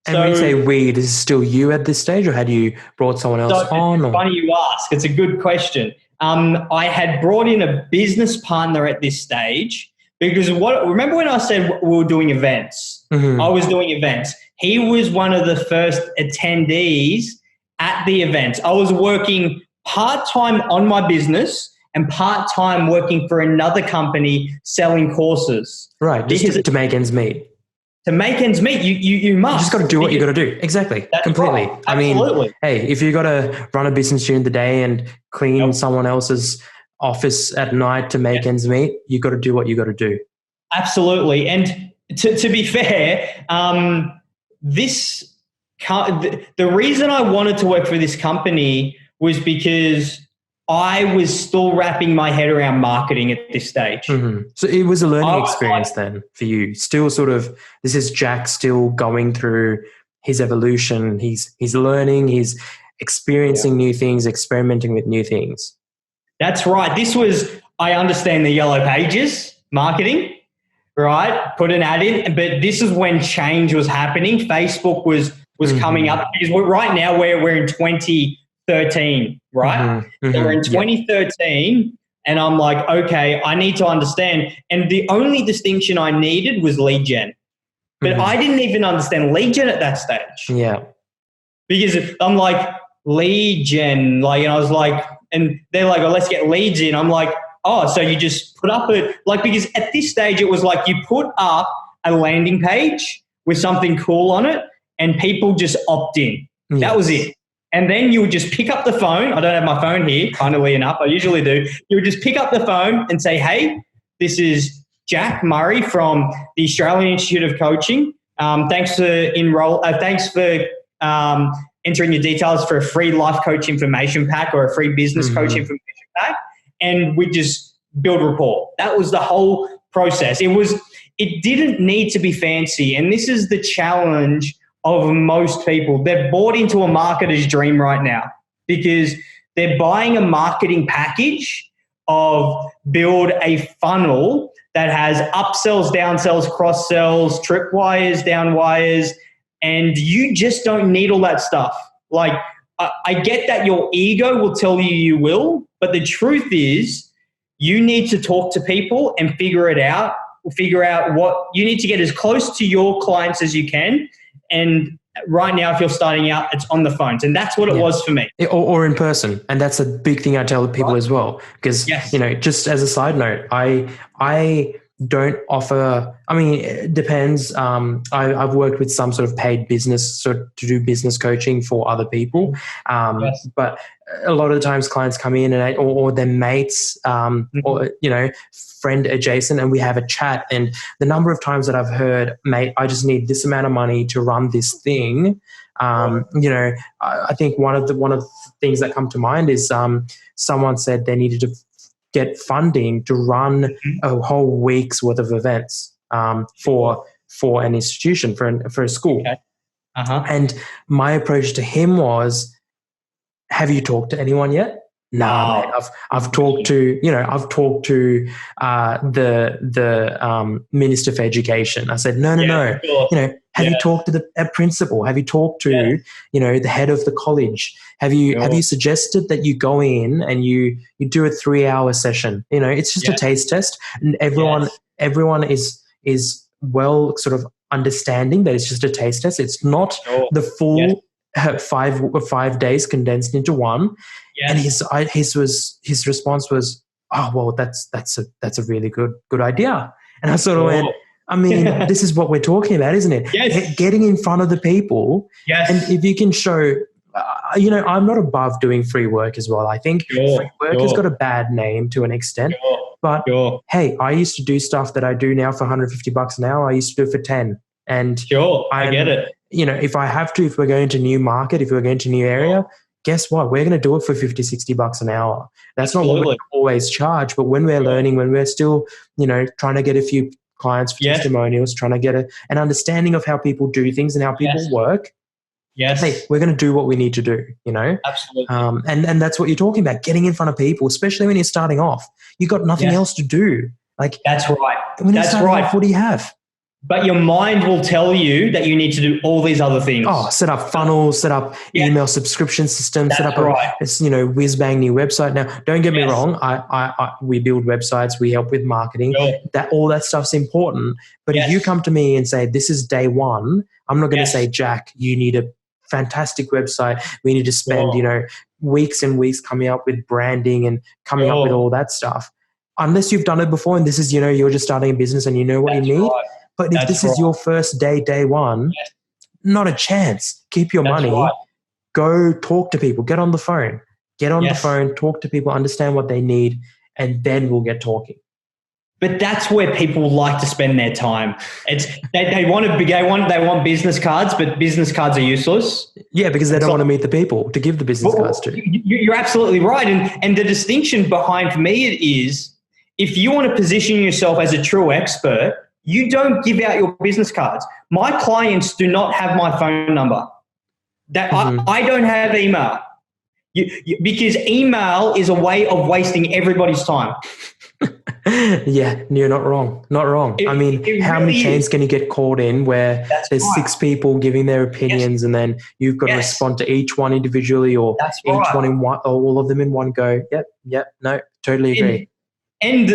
And when you say we, is it still you at this stage, or had you brought someone else on? It's funny you ask. It's a good question. I had brought in a business partner at this stage because remember when I said we were doing events? I was doing events. He was one of the first attendees at the events. I was working part-time on my business and part-time working for another company selling courses. Right, just to make ends meet. to make ends meet, you must. You just got to do what you got to do. Exactly. That's Completely. Right. Absolutely. I mean, hey, if you got to run a business during the day and clean someone else's office at night to make ends meet, you got to do what you got to do. Absolutely. And to be fair, the reason I wanted to work for this company was because I was still wrapping my head around marketing at this stage. Mm-hmm. So it was a learning experience then for you. Still sort of, this is Jack still going through his evolution. He's learning, he's experiencing new things, experimenting with new things. That's right. This was, I understand the yellow pages marketing, right? Put an ad in, but this is when change was happening. Facebook was coming up, because right now we're in 2013, right? So we're in 2013, and I'm like, okay, I need to understand. And the only distinction I needed was lead gen. But I didn't even understand lead gen at that stage. Yeah. Because I'm like, lead gen, like, and I was like, and they're like, oh, let's get leads in. I'm like, oh, so you just put up because at this stage it was like you put up a landing page with something cool on it and people just opt in. Yes. That was it. And then you would just pick up the phone. I don't have my phone here, funnily enough. I usually do. You would just pick up the phone and say, hey, this is Jack Murray from the Australian Institute of Coaching. Thanks for entering your details for a free life coach information pack or a free business coach information pack. And we just build rapport. That was the whole process. It didn't need to be fancy. And this is the challenge of most people. They're bought into a marketer's dream right now because they're buying a marketing package of build a funnel that has upsells, downsells, cross sells, tripwires, downwires, and you just don't need all that stuff. Like, I get that your ego will tell you will, but the truth is you need to talk to people and figure out what you need to get as close to your clients as you can. And right now, if you're starting out, it's on the phones. And that's what it was for me. Or in person. And that's a big thing I tell people as well. Because, just as a side note, I don't offer, I mean, it depends. I've worked with some sort of paid business to do business coaching for other people. But a lot of the times clients come in or their mates, or, friend adjacent, and we have a chat. And the number of times that I've heard, mate, I just need this amount of money to run this thing. I think one of the things that come to mind is someone said they needed to get funding to run a whole week's worth of events for an institution, for a school. Okay. And my approach to him was, have you talked to anyone yet? No, mate. I've talked to the Minister for Education. I said, no. Sure. Have you talked to a principal? Have you talked to the head of the college? Have you suggested that you go in and you do a 3-hour session? It's just a taste test, and everyone is well sort of understanding that it's just a taste test. It's not the full 5 days condensed into one. And his response was, oh well, that's a really good idea. And I sort of went, I mean, this is what we're talking about, isn't it? Yes. Getting in front of the people. Yes. And if you can show, I'm not above doing free work as well. I think free work has got a bad name to an extent. But hey, I used to do stuff that I do now for $150 an hour. I used to do it for 10. And I get it. If I have to, if we're going to new market, if we're going to new area, guess what? We're going to do it for $50, $60 an hour. That's not what we always charge. But when we're learning, when we're still, trying to get a few clients for testimonials, trying to get an understanding of how people do things and how people work. Yes. Hey, we're going to do what we need to do, Absolutely. And that's what you're talking about, getting in front of people, especially when you're starting off. You've got nothing else to do. Like, that's right. When you're starting off, what do you have? But your mind will tell you that you need to do all these other things. Oh, set up funnels, set up email subscription systems, set up a whiz-bang new website. Now, don't get me wrong. We build websites. We help with marketing. All that stuff's important. But if you come to me and say, this is day one, I'm not going to say, Jack, you need a fantastic website. We need to spend, weeks and weeks coming up with branding and coming up with all that stuff. Unless you've done it before and this is, you're just starting a business and you know what you need. But if this is your first day one, not a chance. Keep your money. Right. Go talk to people. Get on the phone. Get on the phone, talk to people, understand what they need, and then we'll get talking. But that's where people like to spend their time. It's they want business cards, but business cards are useless. Yeah, because they don't want to meet the people to give the business cards to. You're absolutely right. And the distinction behind me is, if you want to position yourself as a true expert, you don't give out your business cards. My clients do not have my phone number. I don't have email. Because email is a way of wasting everybody's time. Yeah, you're not wrong. Not wrong. How many chains can you get caught in where there's 6 people giving their opinions and then you've got to respond to each one individually or one in one, or all of them in one go? Yep. No, totally agree. And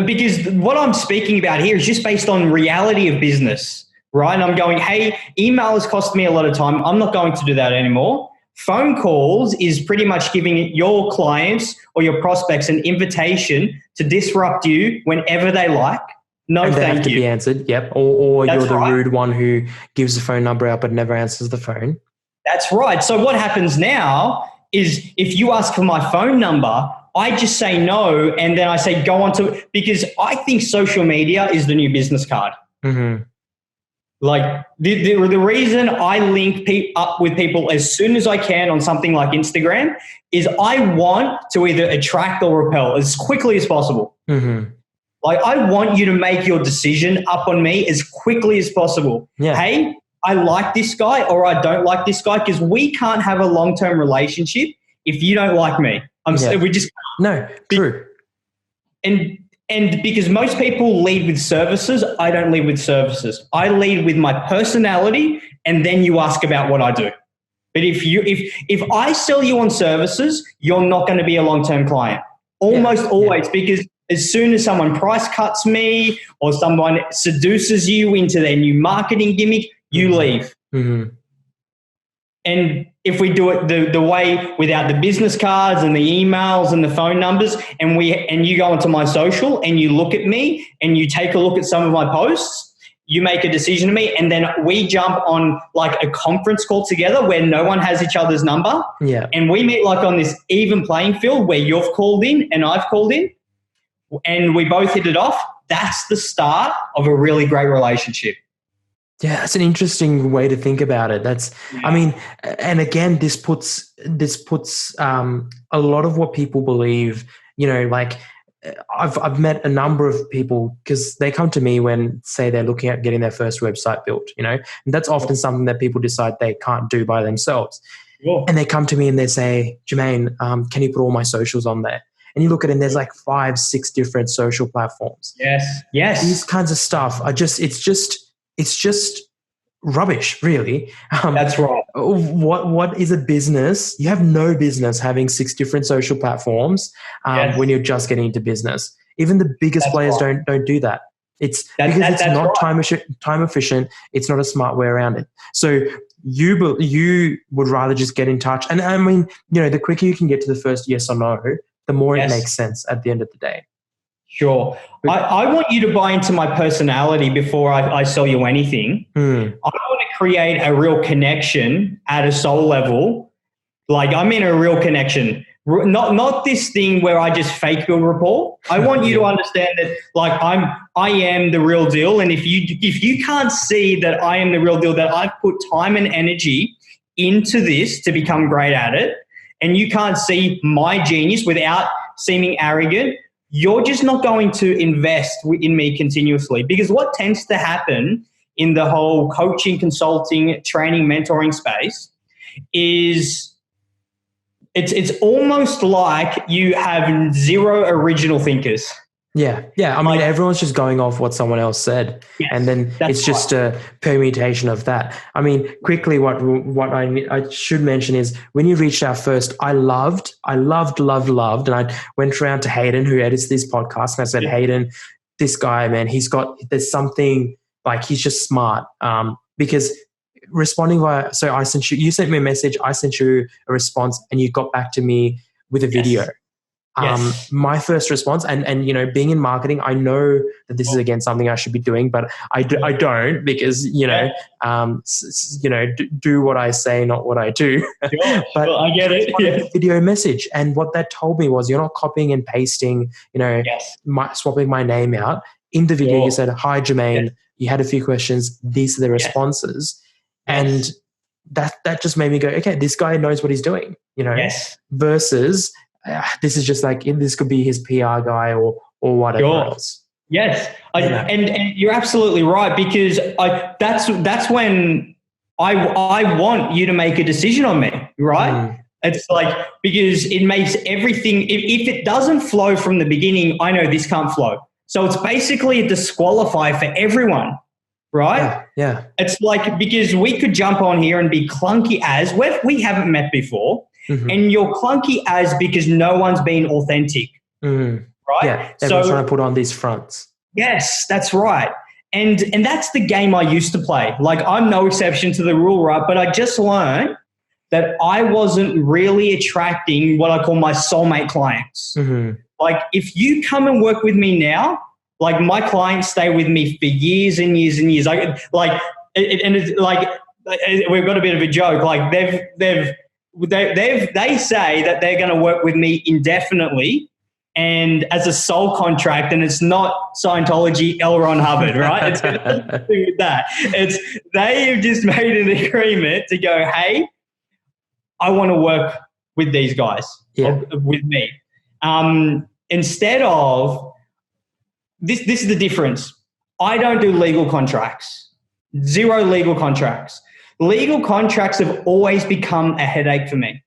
because what I'm speaking about here is just based on reality of business, right? And I'm going, hey, email has cost me a lot of time. I'm not going to do that anymore. Phone calls is pretty much giving your clients or your prospects an invitation to disrupt you whenever they like. No, and they thank have to you. Be answered. Yep. Or you're the rude one who gives the phone number out but never answers the phone. That's right. So what happens now is, if you ask for my phone number, I just say no, and then I say go on to, because I think social media is the new business card. Mm-hmm. Like the reason I link up with people as soon as I can on something like Instagram is I want to either attract or repel as quickly as possible. Mm-hmm. Like, I want you to make your decision up on me as quickly as possible. Yeah. Hey, I like this guy or I don't like this guy, because we can't have a long-term relationship if you don't like me. We just no, true. And because most people lead with services, I don't lead with services. I lead with my personality, and then you ask about what I do. But if I sell you on services, you're not going to be a long-term client. Almost always, because as soon as someone price cuts me or someone seduces you into their new marketing gimmick, you leave. Mm-hmm. And if we do it the way without the business cards and the emails and the phone numbers, and you go onto my social and you look at me and you take a look at some of my posts, you make a decision to me, and then we jump on like a conference call together where no one has each other's number. Yeah. And we meet like on this even playing field where you've called in and I've called in, and we both hit it off. That's the start of a really great relationship. Yeah, that's an interesting way to think about it. And again, this puts a lot of what people believe, like I've met a number of people, because they come to me when, say, they're looking at getting their first website built, and that's often something that people decide they can't do by themselves. Cool. And they come to me and they say, Germaine, can you put all my socials on there? And you look at it and there's like 5-6 different social platforms. Yes. These kinds of stuff are it's just rubbish, really. That's right. What is a business? You have no business having 6 different social platforms when you're just getting into business. Even the biggest players don't do that. It's not time efficient. It's not a smart way around it. So you would rather just get in touch. And I mean, the quicker you can get to the first yes or no, the more it makes sense at the end of the day. Sure. I want you to buy into my personality before I sell you anything. I want to create a real connection at a soul level. Like, I mean a real connection. Not this thing where I just fake build rapport. I want you to understand that, like, I am the real deal. And if you can't see that I am the real deal, that I've put time and energy into this to become great at it, and you can't see my genius without seeming arrogant, you're just not going to invest in me continuously. Because what tends to happen in the whole coaching, consulting, training, mentoring space is it's almost like you have 0 original thinkers. Yeah. I mean, everyone's just going off what someone else said, and then it's just a permutation of that. I mean, quickly, what I should mention is, when you reached out first, I loved, and I went around to Hayden, who edits this podcast, and I said, Hayden, this guy, man, there's something, like, he's just smart. Because responding so you sent me a message, I sent you a response, and you got back to me with a video. My first response, and you know, being in marketing, I know that this is again something I should be doing, but I don't, because you know, do what I say, not what I do. But I get it. A video message, and what that told me was, you're not copying and pasting, you know, swapping my name out. In the video, you said, "Hi, Germaine. You had a few questions. These are the responses," and that just made me go, okay, this guy knows what he's doing, you know, versus this is just like, this could be his PR guy or whatever else. Yes. And you're absolutely right, because that's when I want you to make a decision on me, right? It's like, because it makes everything, if it doesn't flow from the beginning, I know this can't flow. So it's basically a disqualifier for everyone. Right? Yeah. It's like, because we could jump on here and be clunky as we haven't met before, and you're clunky as because no one's been authentic. Right? Yeah. Everyone's trying to put on these fronts. Yes, that's right. And that's the game I used to play. Like, I'm no exception to the rule, right? But I just learned that I wasn't really attracting what I call my soulmate clients. Like, if you come and work with me now, like, my clients stay with me for years and years and years. We've got a bit of a joke. Like, they say that they're going to work with me indefinitely and as a sole contract, and it's not Scientology, L. Ron Hubbard, right? It's got nothing to do with that. They have just made an agreement to go, hey, I want to work with these guys, with me. Instead of, this is the difference. I don't do legal contracts. Zero legal contracts. Legal contracts have always become a headache for me,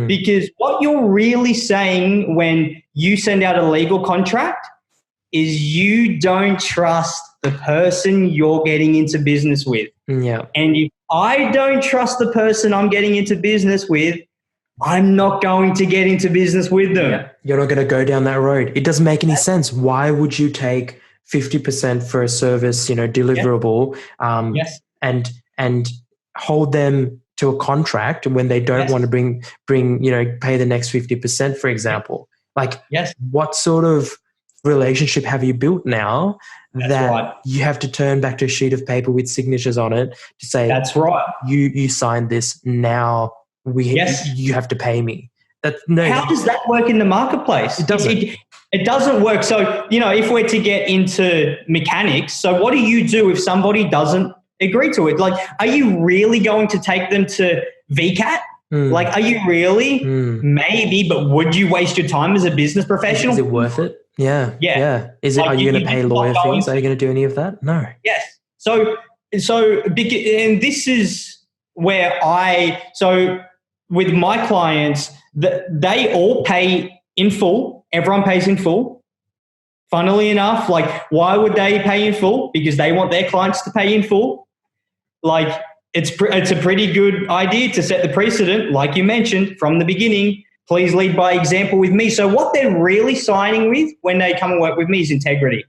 because what you're really saying when you send out a legal contract is you don't trust the person you're getting into business with. Yeah. And if I don't trust the person I'm getting into business with, I'm not going to get into business with them. Yeah. You're not going to go down that road. It doesn't make any sense. Why would you take 50% for a service, you know, deliverable, and hold them to a contract when they don't want to bring, you know, pay the next 50%, for example? Like, what sort of relationship have you built now that you have to turn back to a sheet of paper with signatures on it to say, that's right, you signed this, now you have to pay me? How does that work in the marketplace? It doesn't. It doesn't work. So, you know, if we're to get into mechanics, so what do you do if somebody doesn't agree to it? Like, are you really going to take them to VCAT? Like, are you really? Maybe, but would you waste your time as a business professional? Is it worth it? Yeah. Is it? Like, are you going to pay lawyer fees? Are you going to do any of that? No. Yes. So, and this is where with my clients, they all pay in full. Everyone pays in full. Funnily enough, like, why would they pay in full? Because they want their clients to pay in full. Like, it's a pretty good idea to set the precedent, like you mentioned, from the beginning. Please lead by example with me. So what they're really signing with when they come and work with me is integrity.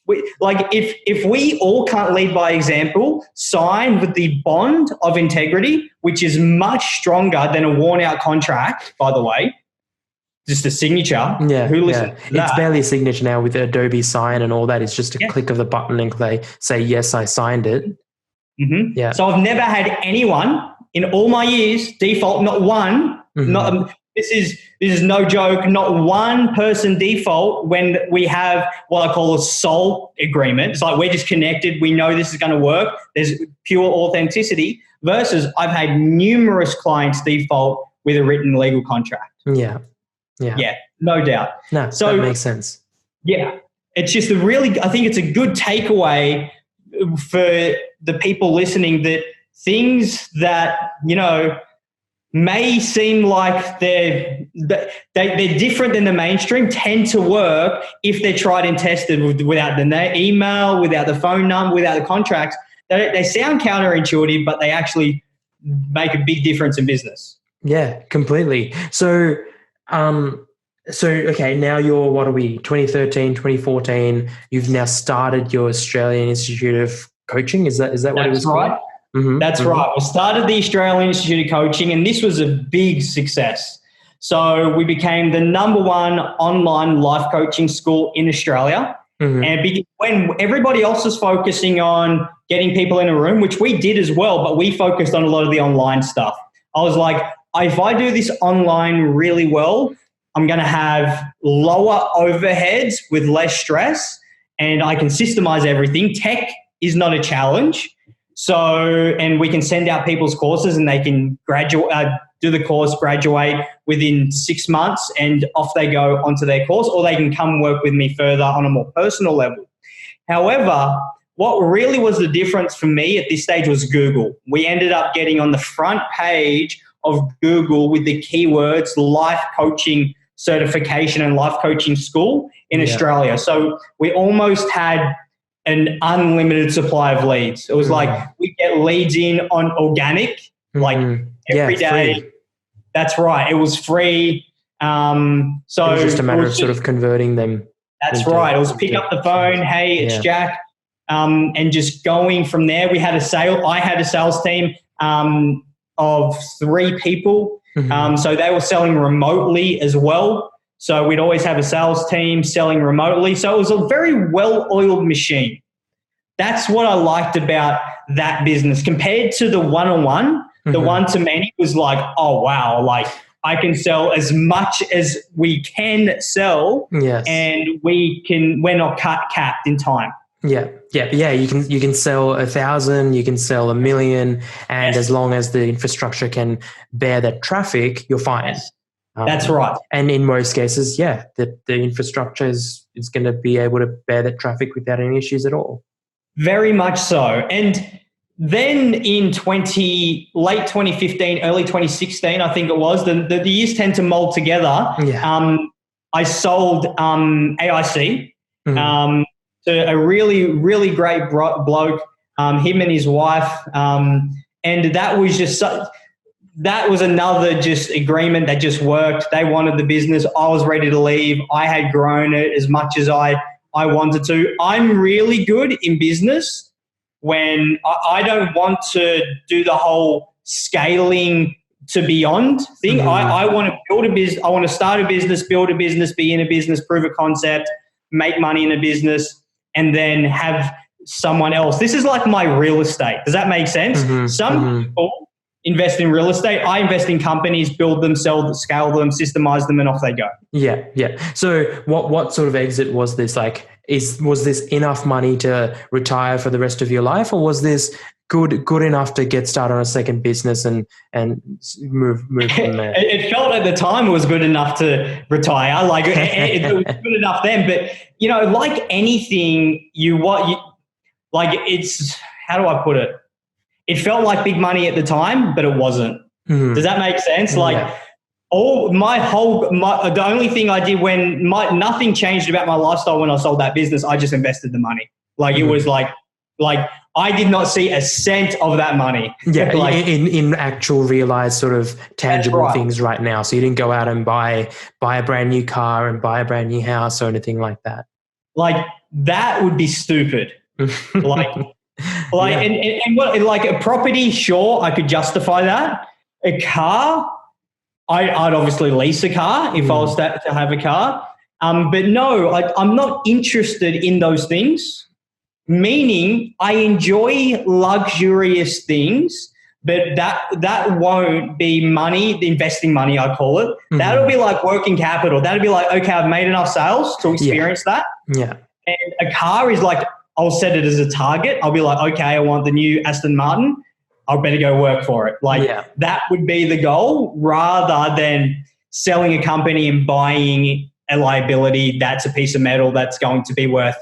If we all can't lead by example, sign with the bond of integrity, which is much stronger than a worn out contract, by the way, just a signature. Who listens to that? It's barely a signature now with Adobe Sign and all that. It's just a click of the button and they say, yes, I signed it. Yeah. So I've never had anyone in all my years default, not one, this is no joke, not one person default when we have what I call a soul agreement. It's like, we're just connected. We know this is going to work. There's pure authenticity, versus I've had numerous clients default with a written legal contract. Yeah, no doubt. No, so that makes sense. Yeah. It's just I think it's a good takeaway for the people listening, that things that, you know, may seem like they're different than the mainstream tend to work if they're tried and tested without the email, without the phone number, without the contracts. They sound counterintuitive, but they actually make a big difference in business. Yeah, completely. So, okay, now you're, 2013, 2014, you've now started your Australian Institute of Coaching. Is that what it was called? That's right. We started the Australian Institute of Coaching, and this was a big success. So we became the #1 online life coaching school in Australia. And when everybody else was focusing on getting people in a room, which we did as well, but we focused on a lot of the online stuff. I was like, if I do this online really well, I'm going to have lower overheads with less stress, and I can systemize everything. Tech is not a challenge. So, and we can send out people's courses and they can do the course, graduate within 6 months, and off they go onto their course, or they can come work with me further on a more personal level. However, what really was the difference for me at this stage was Google. We ended up getting on the front page of Google with the keywords life coaching certification and life coaching school in Australia. So we almost had an unlimited supply of leads. It was like we get leads in on organic, like every day. Free. That's right. It was free. So it was just a matter of sort of converting them. That's right. It was pick up the phone. Hey, it's Jack. And just going from there. I had a sales team of 3 people. So they were selling remotely as well. So we'd always have a sales team selling remotely. So it was a very well-oiled machine. That's what I liked about that business compared to the one-on-one. The one-to-many was like, oh, wow, like I can sell as much as we can sell, and we're not capped in time. Yeah. You can sell 1,000, you can sell 1,000,000, and as long as the infrastructure can bear that traffic, you're fine. Yes. That's right. And in most cases, the infrastructure is going to be able to bear that traffic without any issues at all. Very much so. And then in late 2015, early 2016, I think it was, the years tend to mold together. I sold AIC to a really, really great bloke, him and his wife. And that was just that was another just agreement that just worked. They wanted the business. I was ready to leave. I had grown it as much as I wanted to. I'm really good in business when I don't want to do the whole scaling to beyond thing. I want to build a business. I want to start a business, build a business, be in a business, prove a concept, make money in a business, and then have someone else. This is like my real estate. Does that make sense? Some people invest in real estate. I invest in companies, build them, sell them, scale them, systemize them, and off they go. Yeah. So what sort of exit was this? Like, was this enough money to retire for the rest of your life, or was this good enough to get started on a second business and move from there? It felt at the time it was good enough to retire. Like it was good enough then, but like anything, it's, how do I put it? It felt like big money at the time, but it wasn't. Does that make sense? Like the only thing I did nothing changed about my lifestyle when I sold that business. I just invested the money. Like it was like I did not see a cent of that money. Yeah, in actual realized sort of tangible things right now. So you didn't go out and buy a brand new car and buy a brand new house or anything like that. Like that would be stupid. And what, like a property, sure, I could justify that. A car, I'd obviously lease a car if I was to have a car. But no, I'm not interested in those things. Meaning, I enjoy luxurious things, but that won't be money, investing money, I call it. That'll be like working capital. That'll be like, okay, I've made enough sales to experience that. Yeah. And a car is like, I'll set it as a target. I'll be like, okay, I want the new Aston Martin. I better go work for it. That would be the goal, rather than selling a company and buying a liability that's a piece of metal that's going to be worth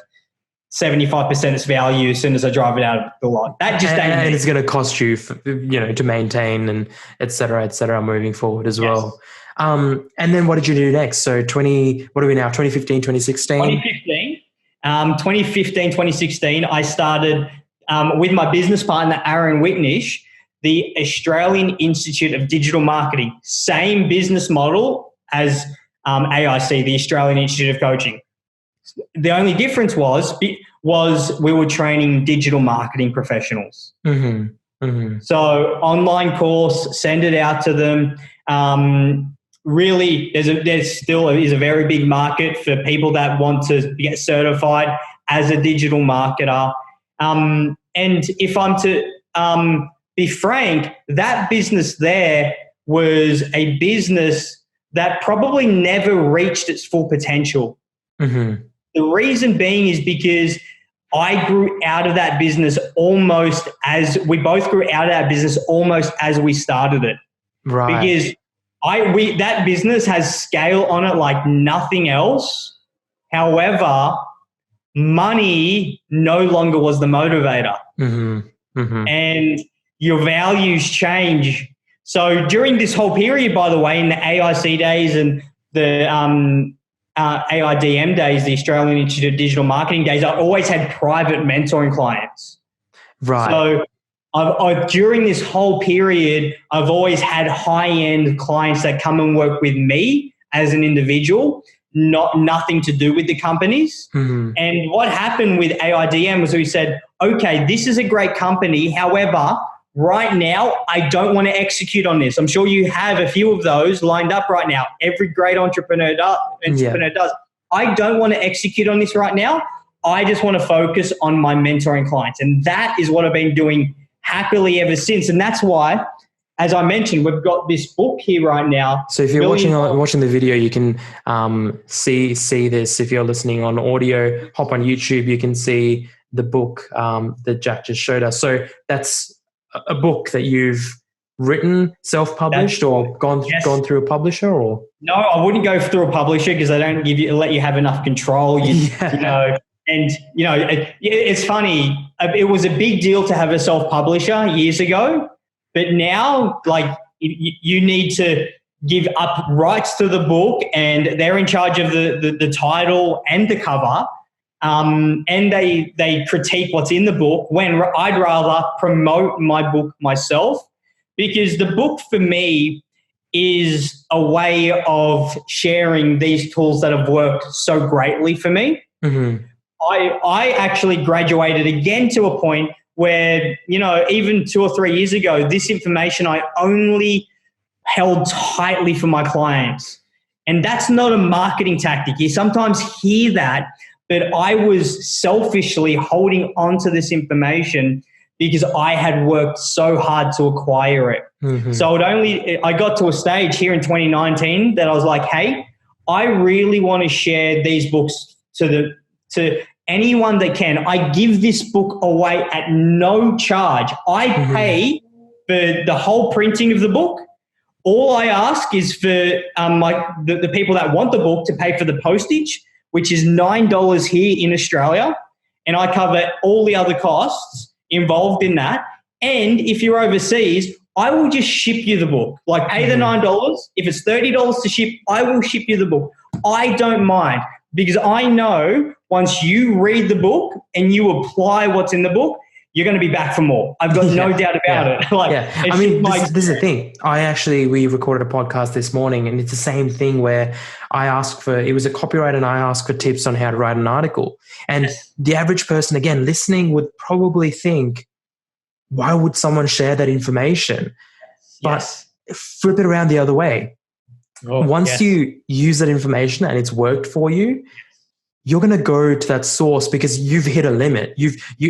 75% its value as soon as I drive it out of the lot. That just ain't and it's going to cost you, to maintain and et cetera, moving forward as well. And then what did you do next? So 2015, 2016? 2015, 2016, I started with my business partner, Aaron Whitnish, the Australian Institute of Digital Marketing. Same business model as AIC, the Australian Institute of Coaching. The only difference was we were training digital marketing professionals. So online course, send it out to them. really, there's still is a very big market for people that want to get certified as a digital marketer. And if I'm to be frank, that business there was a business that probably never reached its full potential. Mm-hmm. The reason being is because I grew out of that business almost as we both grew out of that business almost as we started it. Right. Because that business has scale on it like nothing else. However, money no longer was the motivator. Mm-hmm. Mm-hmm. And your values change. So during this whole period, by the way, in the AIC days and the AIDM days, the Australian Institute of Digital Marketing days, I always had private mentoring clients. Right. So during this whole period, I've always had high-end clients that come and work with me as an individual, nothing to do with the companies. Mm-hmm. And what happened with AIDM was we said, okay, this is a great company. However, right now, I don't want to execute on this. I'm sure you have a few of those lined up right now. Every great entrepreneur does. I don't want to execute on this right now. I just want to focus on my mentoring clients. And that is what I've been doing happily ever since. And that's why, as I mentioned, we've got this book here right now. So if you're watching the video, you can see this. If you're listening on audio, hop on YouTube, you can see the book that Jack just showed us. So that's a book that you've written, self-published, or gone through a publisher, or? No, I wouldn't go through a publisher because they don't let you have enough control. You know. And, it's funny. It was a big deal to have a self-publisher years ago, but now, like, you need to give up rights to the book, and they're in charge of the title and the cover, and they critique what's in the book, when I'd rather promote my book myself, because the book for me is a way of sharing these tools that have worked so greatly for me. Mm-hmm. I actually graduated again to a point where, even 2 or 3 years ago, this information I only held tightly for my clients. And that's not a marketing tactic. You sometimes hear that, but I was selfishly holding on to this information because I had worked so hard to acquire it. Mm-hmm. So I got to a stage here in 2019 that I was like, hey, I really want to share these books to anyone that can. I give this book away at no charge. I pay for the whole printing of the book. All I ask is for the people that want the book to pay for the postage, which is $9 here in Australia, and I cover all the other costs involved in that. And if you're overseas, I will just ship you the book. Like, pay the $9. If it's $30 to ship, I will ship you the book. I don't mind, because I know once you read the book and you apply what's in the book, you're going to be back for more. I've got no doubt about it. I mean, this is the thing. We recorded a podcast this morning, and it's the same thing where it was a copywriter, and I asked for tips on how to write an article. And the average person, again, listening would probably think, why would someone share that information? But flip it around the other way. Once you use that information and it's worked for you, you're going to go to that source because you've hit a limit.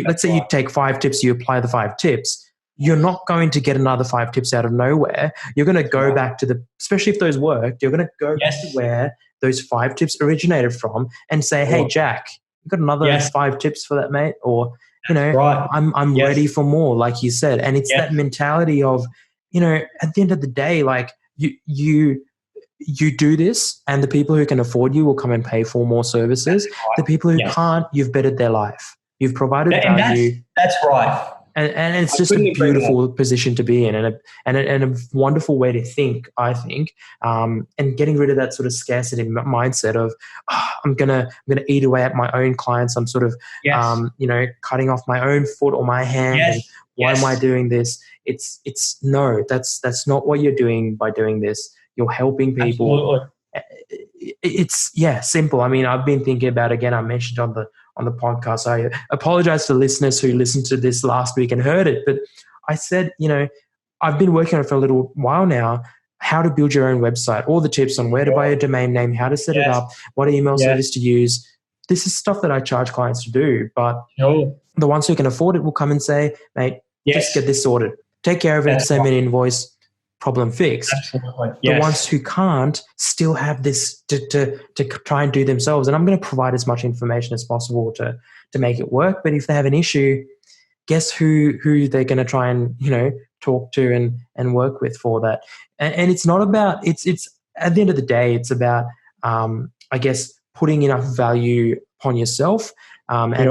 Let's say you take 5 tips, you apply the 5 tips. You're not going to get another 5 tips out of nowhere. You're going to go back to especially if those worked, you're going to go back to where those 5 tips originated from and say, hey, Jack, you got another 5 tips for that, mate? Or, I'm ready for more, like you said. And it's that mentality of, at the end of the day, like you do this, and the people who can afford you will come and pay for more services. The people who can't, you've bettered their life. You've provided value. That's right. And it's just a beautiful position to be in, and a wonderful way to think, I think. And getting rid of that sort of scarcity mindset of, I'm gonna eat away at my own clients. I'm sort of, cutting off my own foot or my hand. And why am I doing this? It's no, that's not what you're doing by doing this. You're helping people. Absolutely. It's simple. I mean, I've been thinking about, again, I mentioned on the podcast, I apologize to listeners who listened to this last week and heard it, but I said, I've been working on it for a little while now. how to build your own website, all the tips on where to buy a domain name, how to set it up, what email service to use. This is stuff that I charge clients to do, but the ones who can afford it will come and say, mate, just get this sorted. Take care of it, send me an invoice, problem fixed. Absolutely. The ones who can't still have this to try and do themselves. And I'm going to provide as much information as possible to make it work. But if they have an issue, guess who they're going to try and, talk to and work with for that. And it's not about, it's at the end of the day, it's about, I guess, putting enough value upon yourself and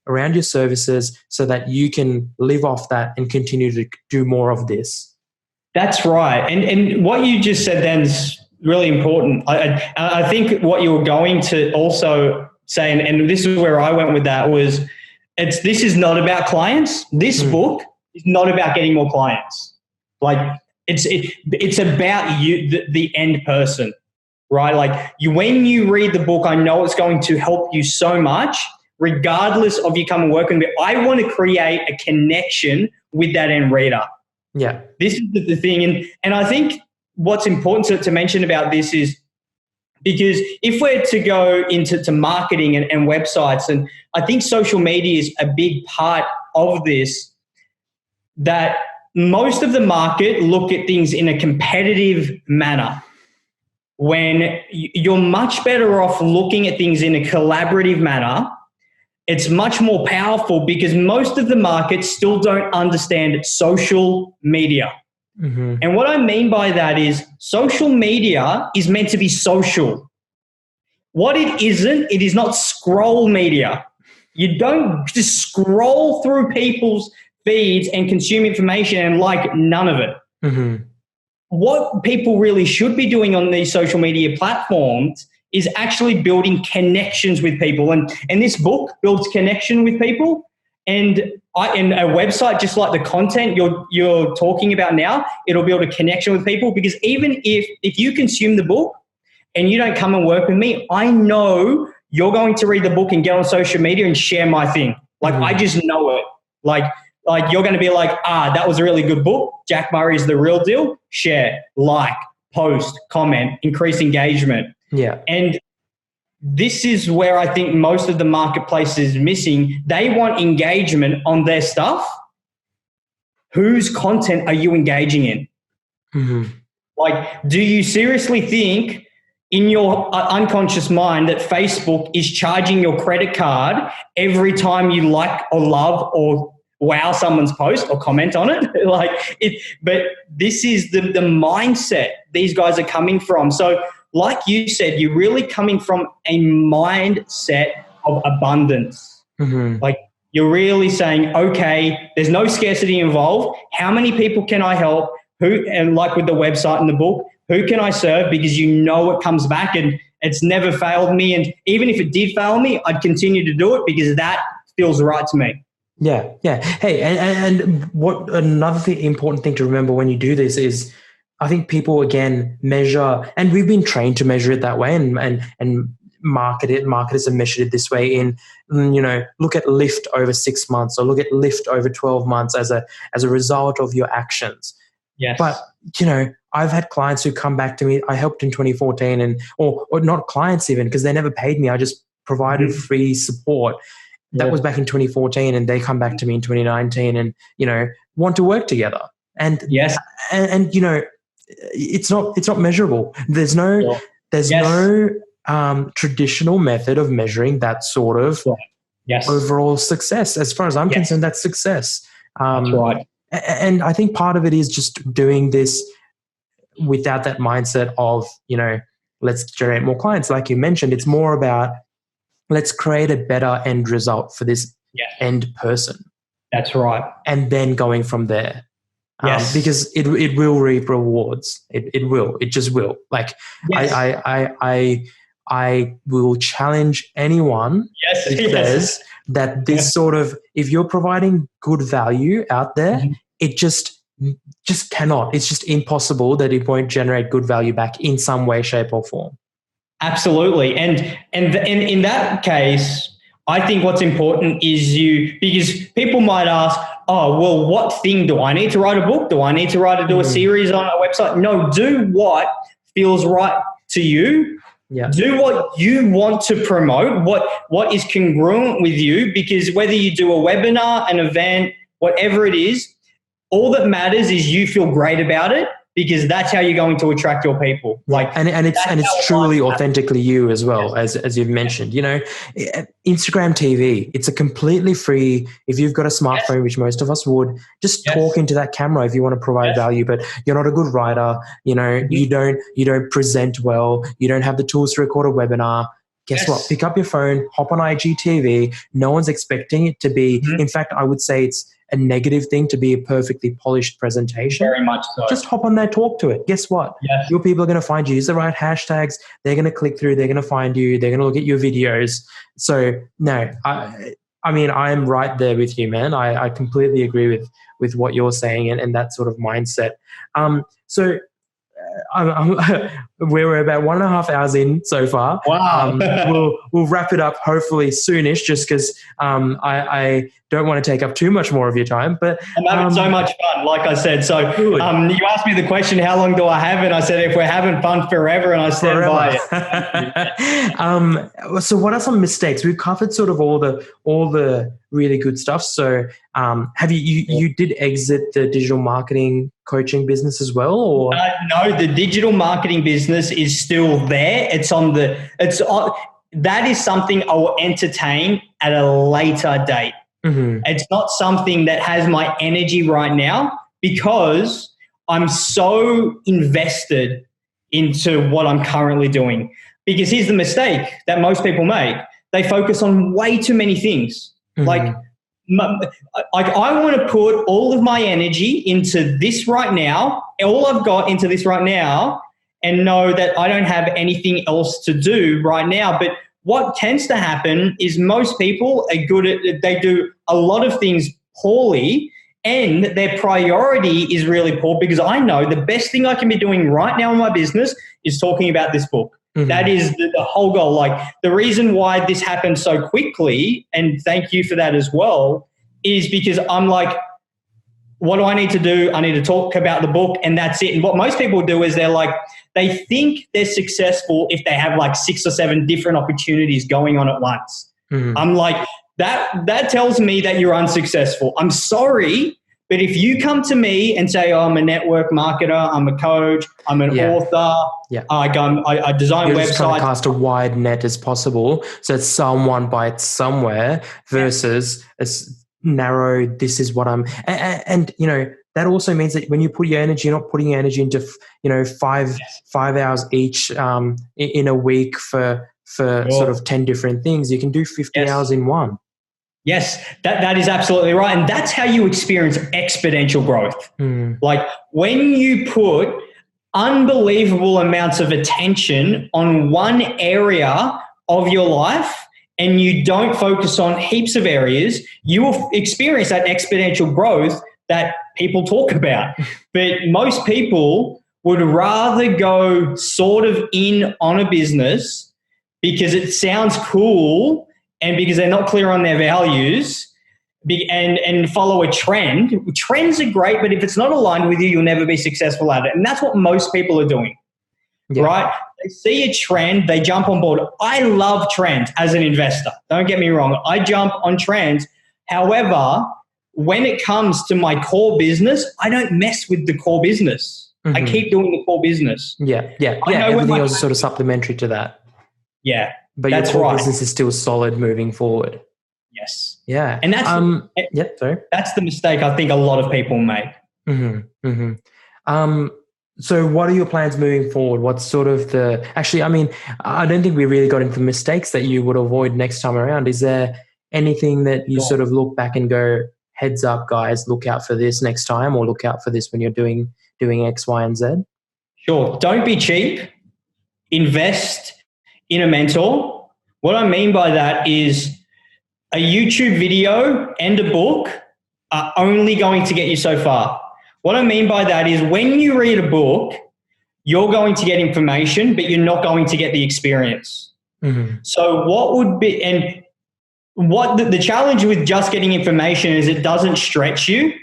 around your services so that you can live off that and continue to do more of this. That's right. And what you just said then is really important. I think what you were going to also say, and this is where I went with that, was this is not about clients. This book is not about getting more clients. Like it's about you, the end person, right? Like when you read the book, I know it's going to help you so much, regardless of you come and work with me. I want to create a connection with that end reader. Yeah. This is the thing. And I think what's important to mention about this is, because if we're to go into marketing and websites, and I think social media is a big part of this, that most of the market look at things in a competitive manner, when you're much better off looking at things in a collaborative manner. It's much more powerful because most of the market still don't understand social media. Mm-hmm. And what I mean by that is social media is meant to be social. What it isn't, it is not scroll media. You don't just scroll through people's feeds and consume information and like none of it. Mm-hmm. What people really should be doing on these social media platforms is actually building connections with people. And this book builds connection with people. And in a website, just like the content you're talking about now, it'll build a connection with people, because even if you consume the book and you don't come and work with me, I know you're going to read the book and get on social media and share my thing. Like, I just know it. Like you're going to be like, that was a really good book. Jack Murray is the real deal. Share, like, post, comment, increase engagement. Yeah. And this is where I think most of the marketplace is missing. They want engagement on their stuff. Whose content are you engaging in? Mm-hmm. Like, do you seriously think in your unconscious mind that Facebook is charging your credit card every time you like or love or wow someone's post or comment on it? But this is the mindset these guys are coming from. So, like you said, you're really coming from a mindset of abundance. Mm-hmm. Like, you're really saying, okay, there's no scarcity involved. How many people can I help? And like with the website and the book, who can I serve? Because you know it comes back, and it's never failed me. And even if it did fail me, I'd continue to do it because that feels right to me. Yeah, yeah. Hey, and what another important thing to remember when you do this is, I think people, again, measure, and we've been trained to measure it that way and marketers have measured it this way in, look at lift over 6 months or look at lift over 12 months as a result of your actions. Yes. But, I've had clients who come back to me. I helped in 2014 or not clients even, because they never paid me. I just provided free support. That was back in 2014, and they come back to me in 2019 and, want to work together. And, yes. And it's not measurable. There's no traditional method of measuring that sort of overall success. As far as I'm concerned, that's success. That's right. And I think part of it is just doing this without that mindset of, let's generate more clients. Like you mentioned, it's more about let's create a better end result for this end person. That's right. And then going from there. Yes. Because it will reap rewards. It will. It just will. Like, I will challenge anyone who says that this sort of, if you're providing good value out there, it just cannot. It's just impossible that it won't generate good value back in some way, shape, or form. Absolutely. And in that case, I think what's important is because people might ask, oh, well, what thing do I need to write a book? Do I need to do a series on a website? No, do what feels right to you. Yeah. Do what you want to promote, what is congruent with you, because whether you do a webinar, an event, whatever it is, all that matters is you feel great about it, because that's how you're going to attract your people. And it's truly authentically you as well, as you've mentioned. You know, Instagram TV, it's a completely free, if you've got a smartphone, which most of us would, just talk into that camera if you want to provide value, but you're not a good writer, you know, you don't present well, you don't have the tools to record a webinar. Guess what? Pick up your phone, hop on IGTV. No one's expecting it to be, in fact, I would say it's a negative thing to be a perfectly polished presentation. Very much so. Just hop on there, talk to it. Guess what? Your people are going to find you. Use the right hashtags. They're going to click through. They're going to find you. They're going to look at your videos. So no, I mean, I'm right there with you, man. I completely agree with what you're saying and that sort of mindset. So we're about 1.5 hours in so far. Wow. We'll wrap it up hopefully soonish, just because I don't want to take up too much more of your time. But I'm having so much fun, like I said. So you asked me the question, how long do I have? And I said, if we're having fun forever, and I stand by it. So what are some mistakes? We've covered sort of all the really good stuff. So have you did exit the digital marketing coaching business as well, or no? The digital marketing business is still there. That is something I will entertain at a later date. It's not something that has my energy right now, because I'm so invested into what I'm currently doing. Because here's the mistake that most people make: they focus on way too many things. Like I want to put all of my energy into this right now, all I've got into this right now, and know that I don't have anything else to do right now. But what tends to happen is most people are good at, they do a lot of things poorly, and their priority is really poor, because I know the best thing I can be doing right now in my business is talking about this book. That is the whole goal. Like, the reason why this happened so quickly, and thank you for that as well, is because I'm like, what do I need to do? I need to talk about the book, and that's it. And what most people do is they think they're successful if they have like 6 or 7 different opportunities going on at once. I'm like, that tells me that you're unsuccessful. I'm sorry, but if you come to me and say, oh, I'm a network marketer, I'm a coach, I'm an author, I design You're websites. Just trying to cast a wide net as possible so that someone bites somewhere, versus a narrow, this is what I'm, and you know, that also means that when you put your energy, you're not putting your energy into, you know, five hours each in a week for sort of 10 different things. You can do 50 hours in one. Yes, that is absolutely right. And that's how you experience exponential growth. Like, when you put unbelievable amounts of attention on one area of your life and you don't focus on heaps of areas, you will experience that exponential growth that people talk about. But most people would rather go sort of in on a business because it sounds cool, and because they're not clear on their values, and follow a trend. Trends are great, but if it's not aligned with you, you'll never be successful at it. And that's what most people are doing, right? They see a trend, they jump on board. I love trends as an investor. Don't get me wrong. I jump on trends. However, when it comes to my core business, I don't mess with the core business. I keep doing the core business. Everything else is sort of supplementary to that. Yeah. But your core business is still solid moving forward. Yes. Yeah. And that's that's the mistake I think a lot of people make. So what are your plans moving forward? What's sort of actually, I mean, I don't think we really got into mistakes that you would avoid next time around. Is there anything that you sort of look back and go, heads up guys, look out for this next time, or look out for this when you're doing X, Y, and Z? Sure. Don't be cheap. Invest in a mentor. What I mean by that is a YouTube video and a book are only going to get you so far. What I mean by that is, when you read a book, you're going to get information, but you're not going to get the experience. So what would be, and the challenge with just getting information is it doesn't stretch you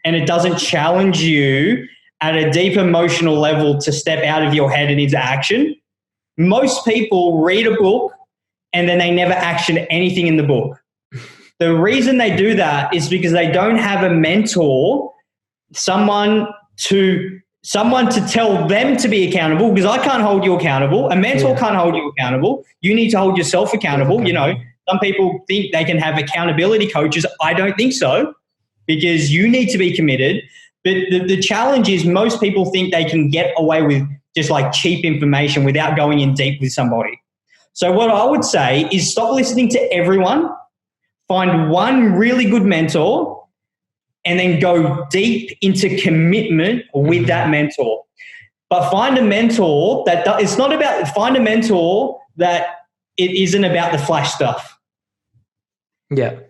and it doesn't challenge you at a deep emotional level to step out of your head and into action. Most people read a book and then they never action anything in the book. The reason they do that is because they don't have a mentor, someone to tell them to be accountable, because I can't hold you accountable. A mentor can't hold you accountable. You need to hold yourself accountable. You know, some people think they can have accountability coaches. I don't think so, because you need to be committed. But the challenge is most people think they can get away with just like cheap information without going in deep with somebody. So what I would say is stop listening to everyone, find one really good mentor, and then go deep into commitment with that mentor. But find a mentor find a mentor that it isn't about the flash stuff.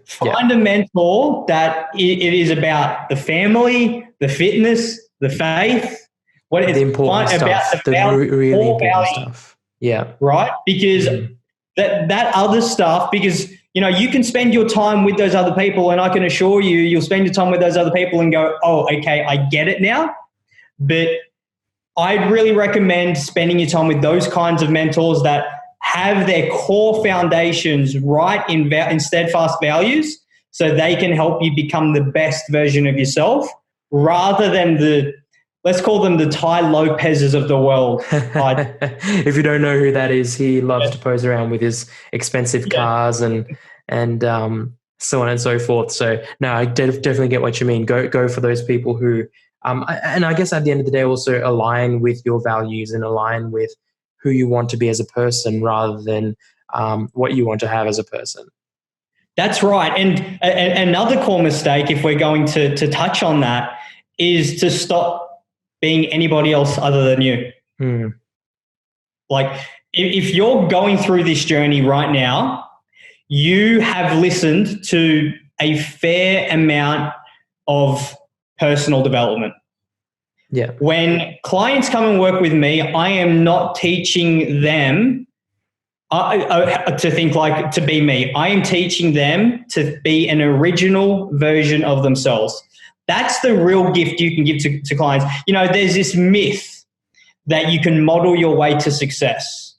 Find a mentor that it is about the family, the fitness, the faith, the important stuff, the really important stuff. Yeah. Right? Because that other stuff, because you know, you can spend your time with those other people, and I can assure you, you'll spend your time with those other people and go, oh, okay, I get it now. But I'd really recommend spending your time with those kinds of mentors that have their core foundations right in steadfast values, so they can help you become the best version of yourself, rather than let's call them the Ty Lopez's of the world. If you don't know who that is, he loves to pose around with his expensive cars and so on and so forth. So no, I definitely get what you mean. Go for those people who, and I guess at the end of the day, also align with your values and align with who you want to be as a person, rather than what you want to have as a person. That's right. And another core mistake, if we're going to touch on that, is to stop being anybody else other than you. Like if you're going through this journey right now, you have listened to a fair amount of personal development. Yeah. When clients come and work with me, I am not teaching them to think like to be me. I am teaching them to be an original version of themselves. That's the real gift you can give to clients. You know, there's this myth that you can model your way to success.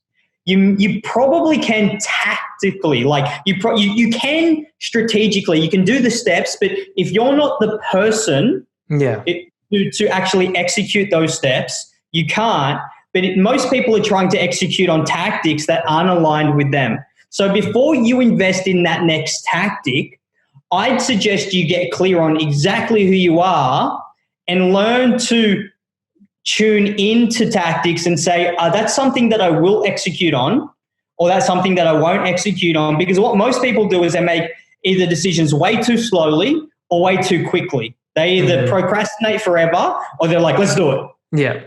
You probably can tactically, like you can strategically, you can do the steps, but if you're not the person to actually execute those steps, you can't. But most people are trying to execute on tactics that aren't aligned with them. So before you invest in that next tactic, I'd suggest you get clear on exactly who you are and learn to tune into tactics and say, that's something that I will execute on, or that's something that I won't execute on. Because what most people do is they make either decisions way too slowly or way too quickly. They either procrastinate forever, or they're like, let's do it. Yeah.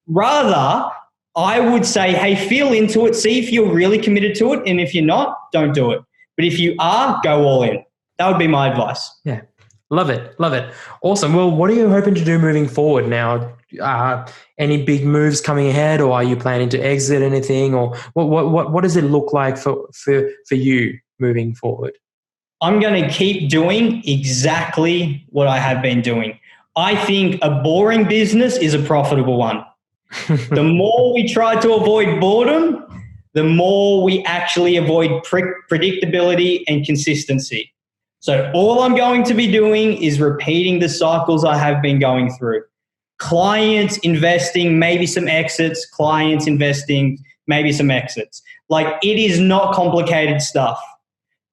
Rather, I would say, hey, feel into it, see if you're really committed to it. And if you're not, don't do it. But if you are, go all in. That would be my advice. Yeah. Love it. Love it. Awesome. Well, what are you hoping to do moving forward now? Any big moves coming ahead, or are you planning to exit anything, or what does it look like for you moving forward? I'm going to keep doing exactly what I have been doing. I think a boring business is a profitable one. The more we try to avoid boredom, the more we actually avoid predictability and consistency. So all I'm going to be doing is repeating the cycles I have been going through. Clients investing, maybe some exits, clients investing, maybe some exits. Like, it is not complicated stuff.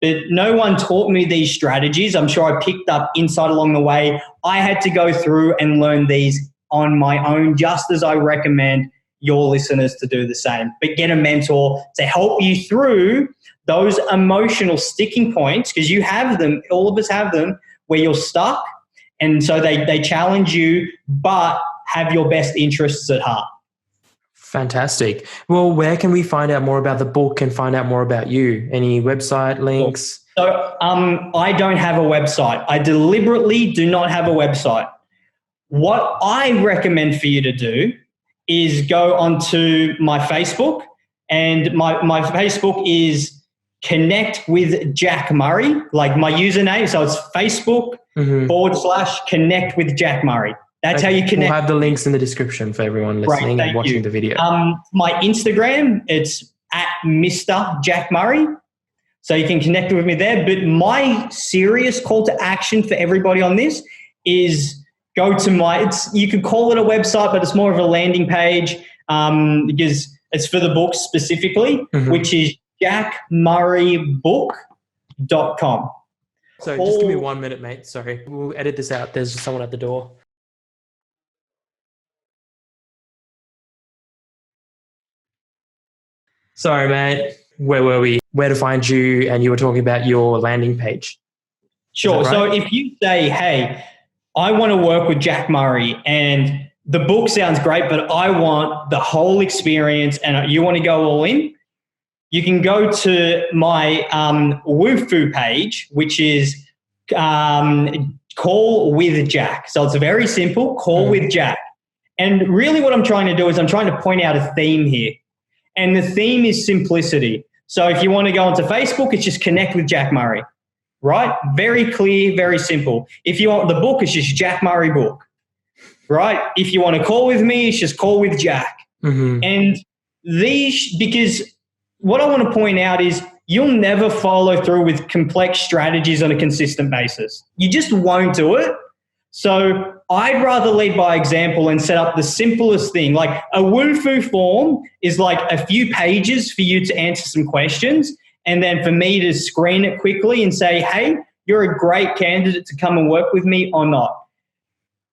But no one taught me these strategies. I'm sure I picked up insight along the way. I had to go through and learn these on my own, just as I recommend your listeners to do the same. But get a mentor to help you through those emotional sticking points, because you have them, all of us have them, where you're stuck. And so they challenge you, but have your best interests at heart. Fantastic. Well, where can we find out more about the book and find out more about you? Any website links? So I don't have a website. I deliberately do not have a website. What I recommend for you to do is go onto my Facebook, and my Facebook is connect with Jack Murray, like my username. So it's Facebook /connect with Jack Murray. That's how you connect. We'll have the links in the description for everyone listening and watching the video. My Instagram, it's at Mr. Jack Murray. So you can connect with me there. But my serious call to action for everybody on this is go to you could call it a website, but it's more of a landing page because it's for the book specifically, which is jackmurraybook.com. So just give me 1 minute, mate. Sorry. We'll edit this out. There's someone at the door. Sorry, mate. Where were we? Where to find you? And you were talking about your landing page. Sure. Right? So if you say, hey, I want to work with Jack Murray and the book sounds great, but I want the whole experience and you want to go all in, you can go to my Woofu page, which is Call with Jack. So it's very simple, Call with Jack. And really what I'm trying to do is I'm trying to point out a theme here. And the theme is simplicity. So if you want to go onto Facebook, it's just connect with Jack Murray, right? Very clear, very simple. If you want the book, it's just Jack Murray book, right? If you want to call with me, it's just call with Jack. And because what I want to point out is you'll never follow through with complex strategies on a consistent basis. You just won't do it. So I'd rather lead by example and set up the simplest thing. Like a Woofu form is like a few pages for you to answer some questions and then for me to screen it quickly and say, hey, you're a great candidate to come and work with me or not.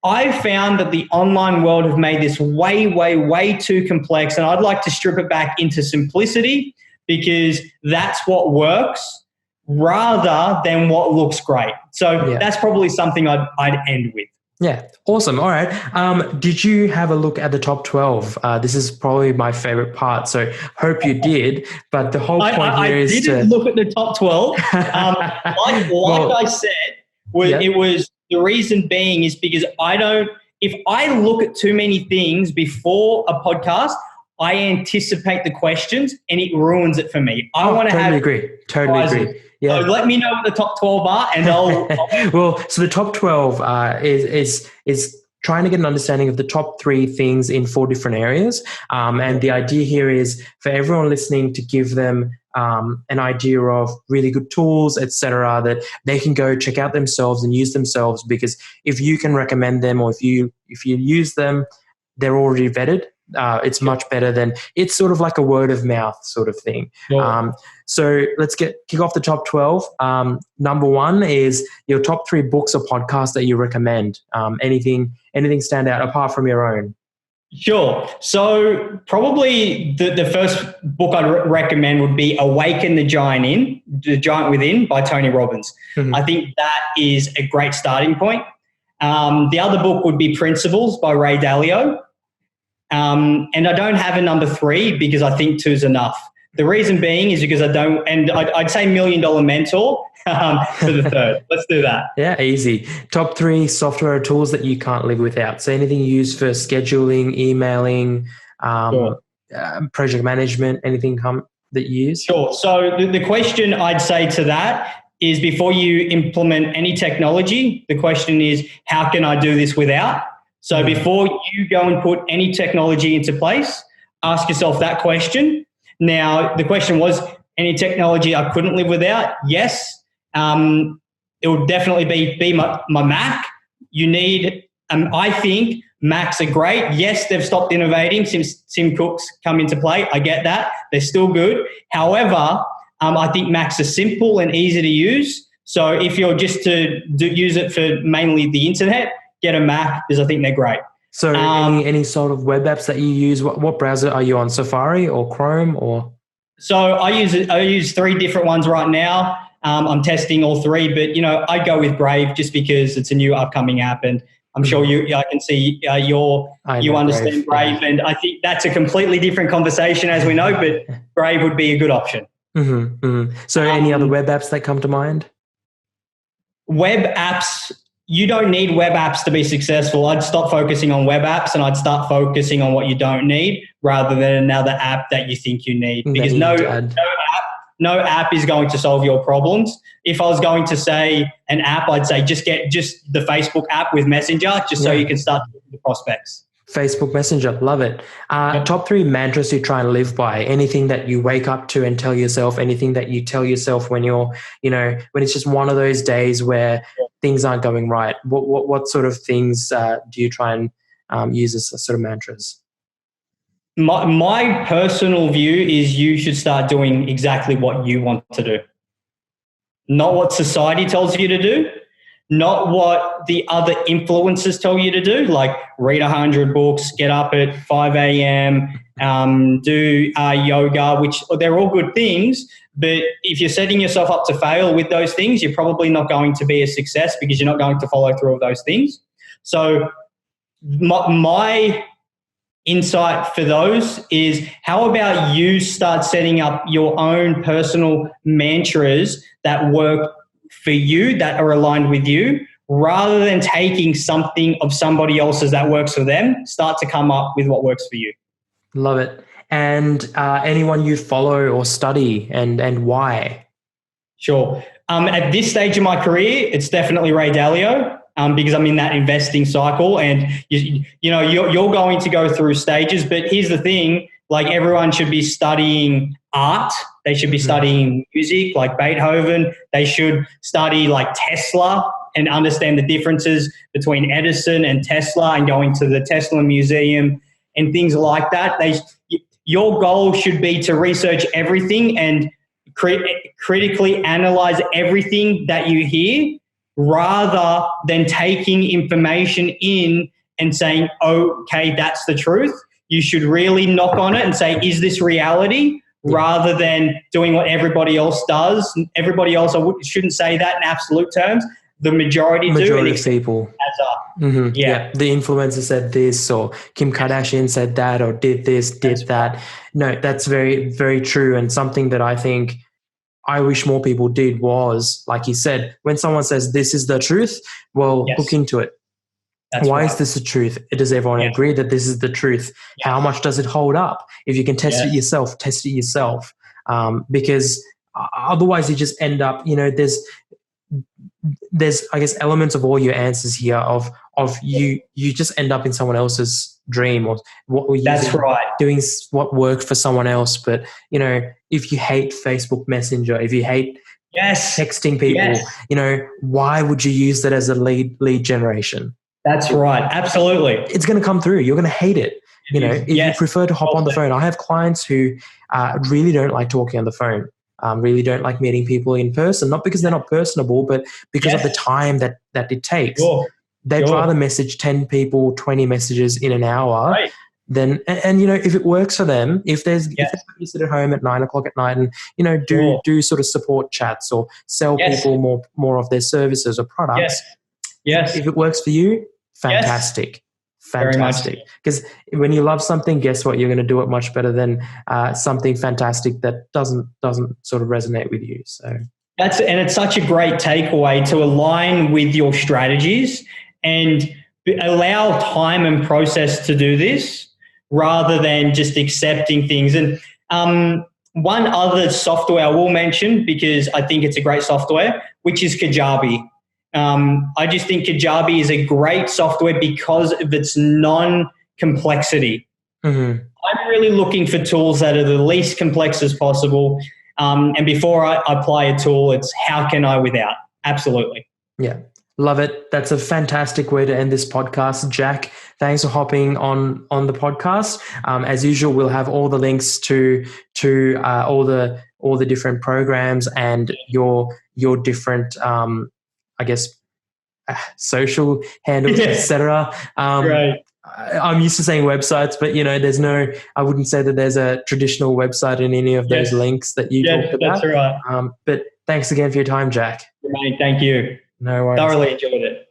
I've found that the online world have made this way, way, way too complex, and I'd like to strip it back into simplicity because that's what works rather than what looks great. So that's probably something I'd end with. Yeah, awesome. All right. Did you have a look at the top 12? This is probably my favorite part, so hope you did. But the whole point here is to... I didn't look at the top 12. Like I said, it was the reason being is because if I look at too many things before a podcast, I anticipate the questions and it ruins it for me. I want to totally agree. Yeah. So let me know what the top 12 are and I'll well, so the top 12 is trying to get an understanding of the top 3 things in 4 different areas. And the idea here is for everyone listening to give them an idea of really good tools, etc., that they can go check out themselves and use themselves, because if you can recommend them or if you use them, they're already vetted. It's much better than, it's sort of like a word of mouth sort of thing. So let's kick off the top 12. Number 1 is your top 3 books or podcasts that you recommend. Anything stand out apart from your own? Sure. So probably the first book I'd recommend would be Awaken the Giant Within by Tony Robbins. I think that is a great starting point. The other book would be Principles by Ray Dalio. And I don't have a number 3 because I think 2 is enough. The reason being is because I'd say $1 Million Mentor for the third. Let's do that. Yeah, easy. Top 3 software or tools that you can't live without. So anything you use for scheduling, emailing, project management, anything that you use? Sure. So the question I'd say to that is, before you implement any technology, the question is, how can I do this without? So before you go and put any technology into place, ask yourself that question. Now, the question was, any technology I couldn't live without? Yes. It would definitely be my Mac. You need, I think Macs are great. Yes, they've stopped innovating since Tim Cook's come into play. I get that. They're still good. However, I think Macs are simple and easy to use. So if you're just to use it for mainly the internet, get a Mac because I think they're great. So any sort of web apps that you use, what browser are you on, Safari or Chrome or? So I use 3 different ones right now. I'm testing all 3, but I go with Brave just because it's a new upcoming app, and I'm sure I can see you understand Brave, and I think that's a completely different conversation, as we know, but Brave would be a good option. So any other web apps that come to mind? Web apps. You don't need web apps to be successful. I'd stop focusing on web apps and I'd start focusing on what you don't need rather than another app that you think you need. Because no app no app is going to solve your problems. If I was going to say an app, I'd say just get the Facebook app with Messenger, just so you can start the prospects. Facebook Messenger, love it. Top 3 mantras you try and live by. Anything that you wake up to and tell yourself, anything that you tell yourself when you're, when it's just one of those days where things aren't going right. What sort of things do you try and use as sort of mantras? My personal view is you should start doing exactly what you want to do. Not what society tells you to do, not what the other influencers tell you to do, like read 100 books, get up at 5 a.m., do yoga, which they're all good things. But if you're setting yourself up to fail with those things, you're probably not going to be a success because you're not going to follow through with those things. So my insight for those is, how about you start setting up your own personal mantras that work for you, that are aligned with you, rather than taking something of somebody else's that works for them. Start to come up with what works for you. Love it. And anyone you follow or study, and why? Sure. At this stage of my career, it's definitely Ray Dalio. Because I'm in that investing cycle, and you're going to go through stages. But here's the thing: like, everyone should be studying art. They should be studying music, like Beethoven. They should study like Tesla and understand the differences between Edison and Tesla, and going to the Tesla Museum and things like that. Your goal should be to research everything and critically analyze everything that you hear, rather than taking information in and saying, okay, that's the truth. You should really knock on it and say, is this reality? Rather than doing what everybody else does. Everybody else, I shouldn't say that in absolute terms. The majority do. Majority of people. Yeah. The influencer said this, or Kim Kardashian said that, or did this, did that. No, that's very, very true. And something that I think I wish more people did was, like you said, when someone says this is the truth, well, look into it. Why is this the truth? Does everyone agree that this is the truth? How much does it hold up? If you can test it yourself, test it yourself. Because otherwise you just end up, there's I guess elements of all your answers here of you just end up in someone else's dream, or what we're using, doing what worked for someone else. But if you hate Facebook Messenger, if you hate texting people, why would you use that as a lead generation? That's right. Absolutely. It's going to come through. You're going to hate it. If you prefer to hop on the phone. I have clients who really don't like talking on the phone, really don't like meeting people in person, not because they're not personable, but because of the time that it takes. They'd rather message 10 people, 20 messages in an hour than, and if it works for them, if you sit at home at 9 o'clock at night and, do sort of support chats or sell people more of their services or products. If it works for you, fantastic. Fantastic. Because when you love something, guess what? You're going to do it much better than something fantastic that doesn't sort of resonate with you. So and it's such a great takeaway to align with your strategies and allow time and process to do this, rather than just accepting things. And one other software I will mention, because I think it's a great software, which is Kajabi. I just think Kajabi is a great software because of its non-complexity. I'm really looking for tools that are the least complex as possible. And before I apply a tool, it's how can I without? Absolutely. Yeah. Love it. That's a fantastic way to end this podcast. Jack, thanks for hopping on the podcast. As usual, we'll have all the links to all the different programs and your different I guess social handles, etc. I'm used to saying websites, but there's I wouldn't say that there's a traditional website in any of those links that you talked about. That's right. But thanks again for your time, Jack. Germaine, thank you. No worries. Thoroughly enjoyed it.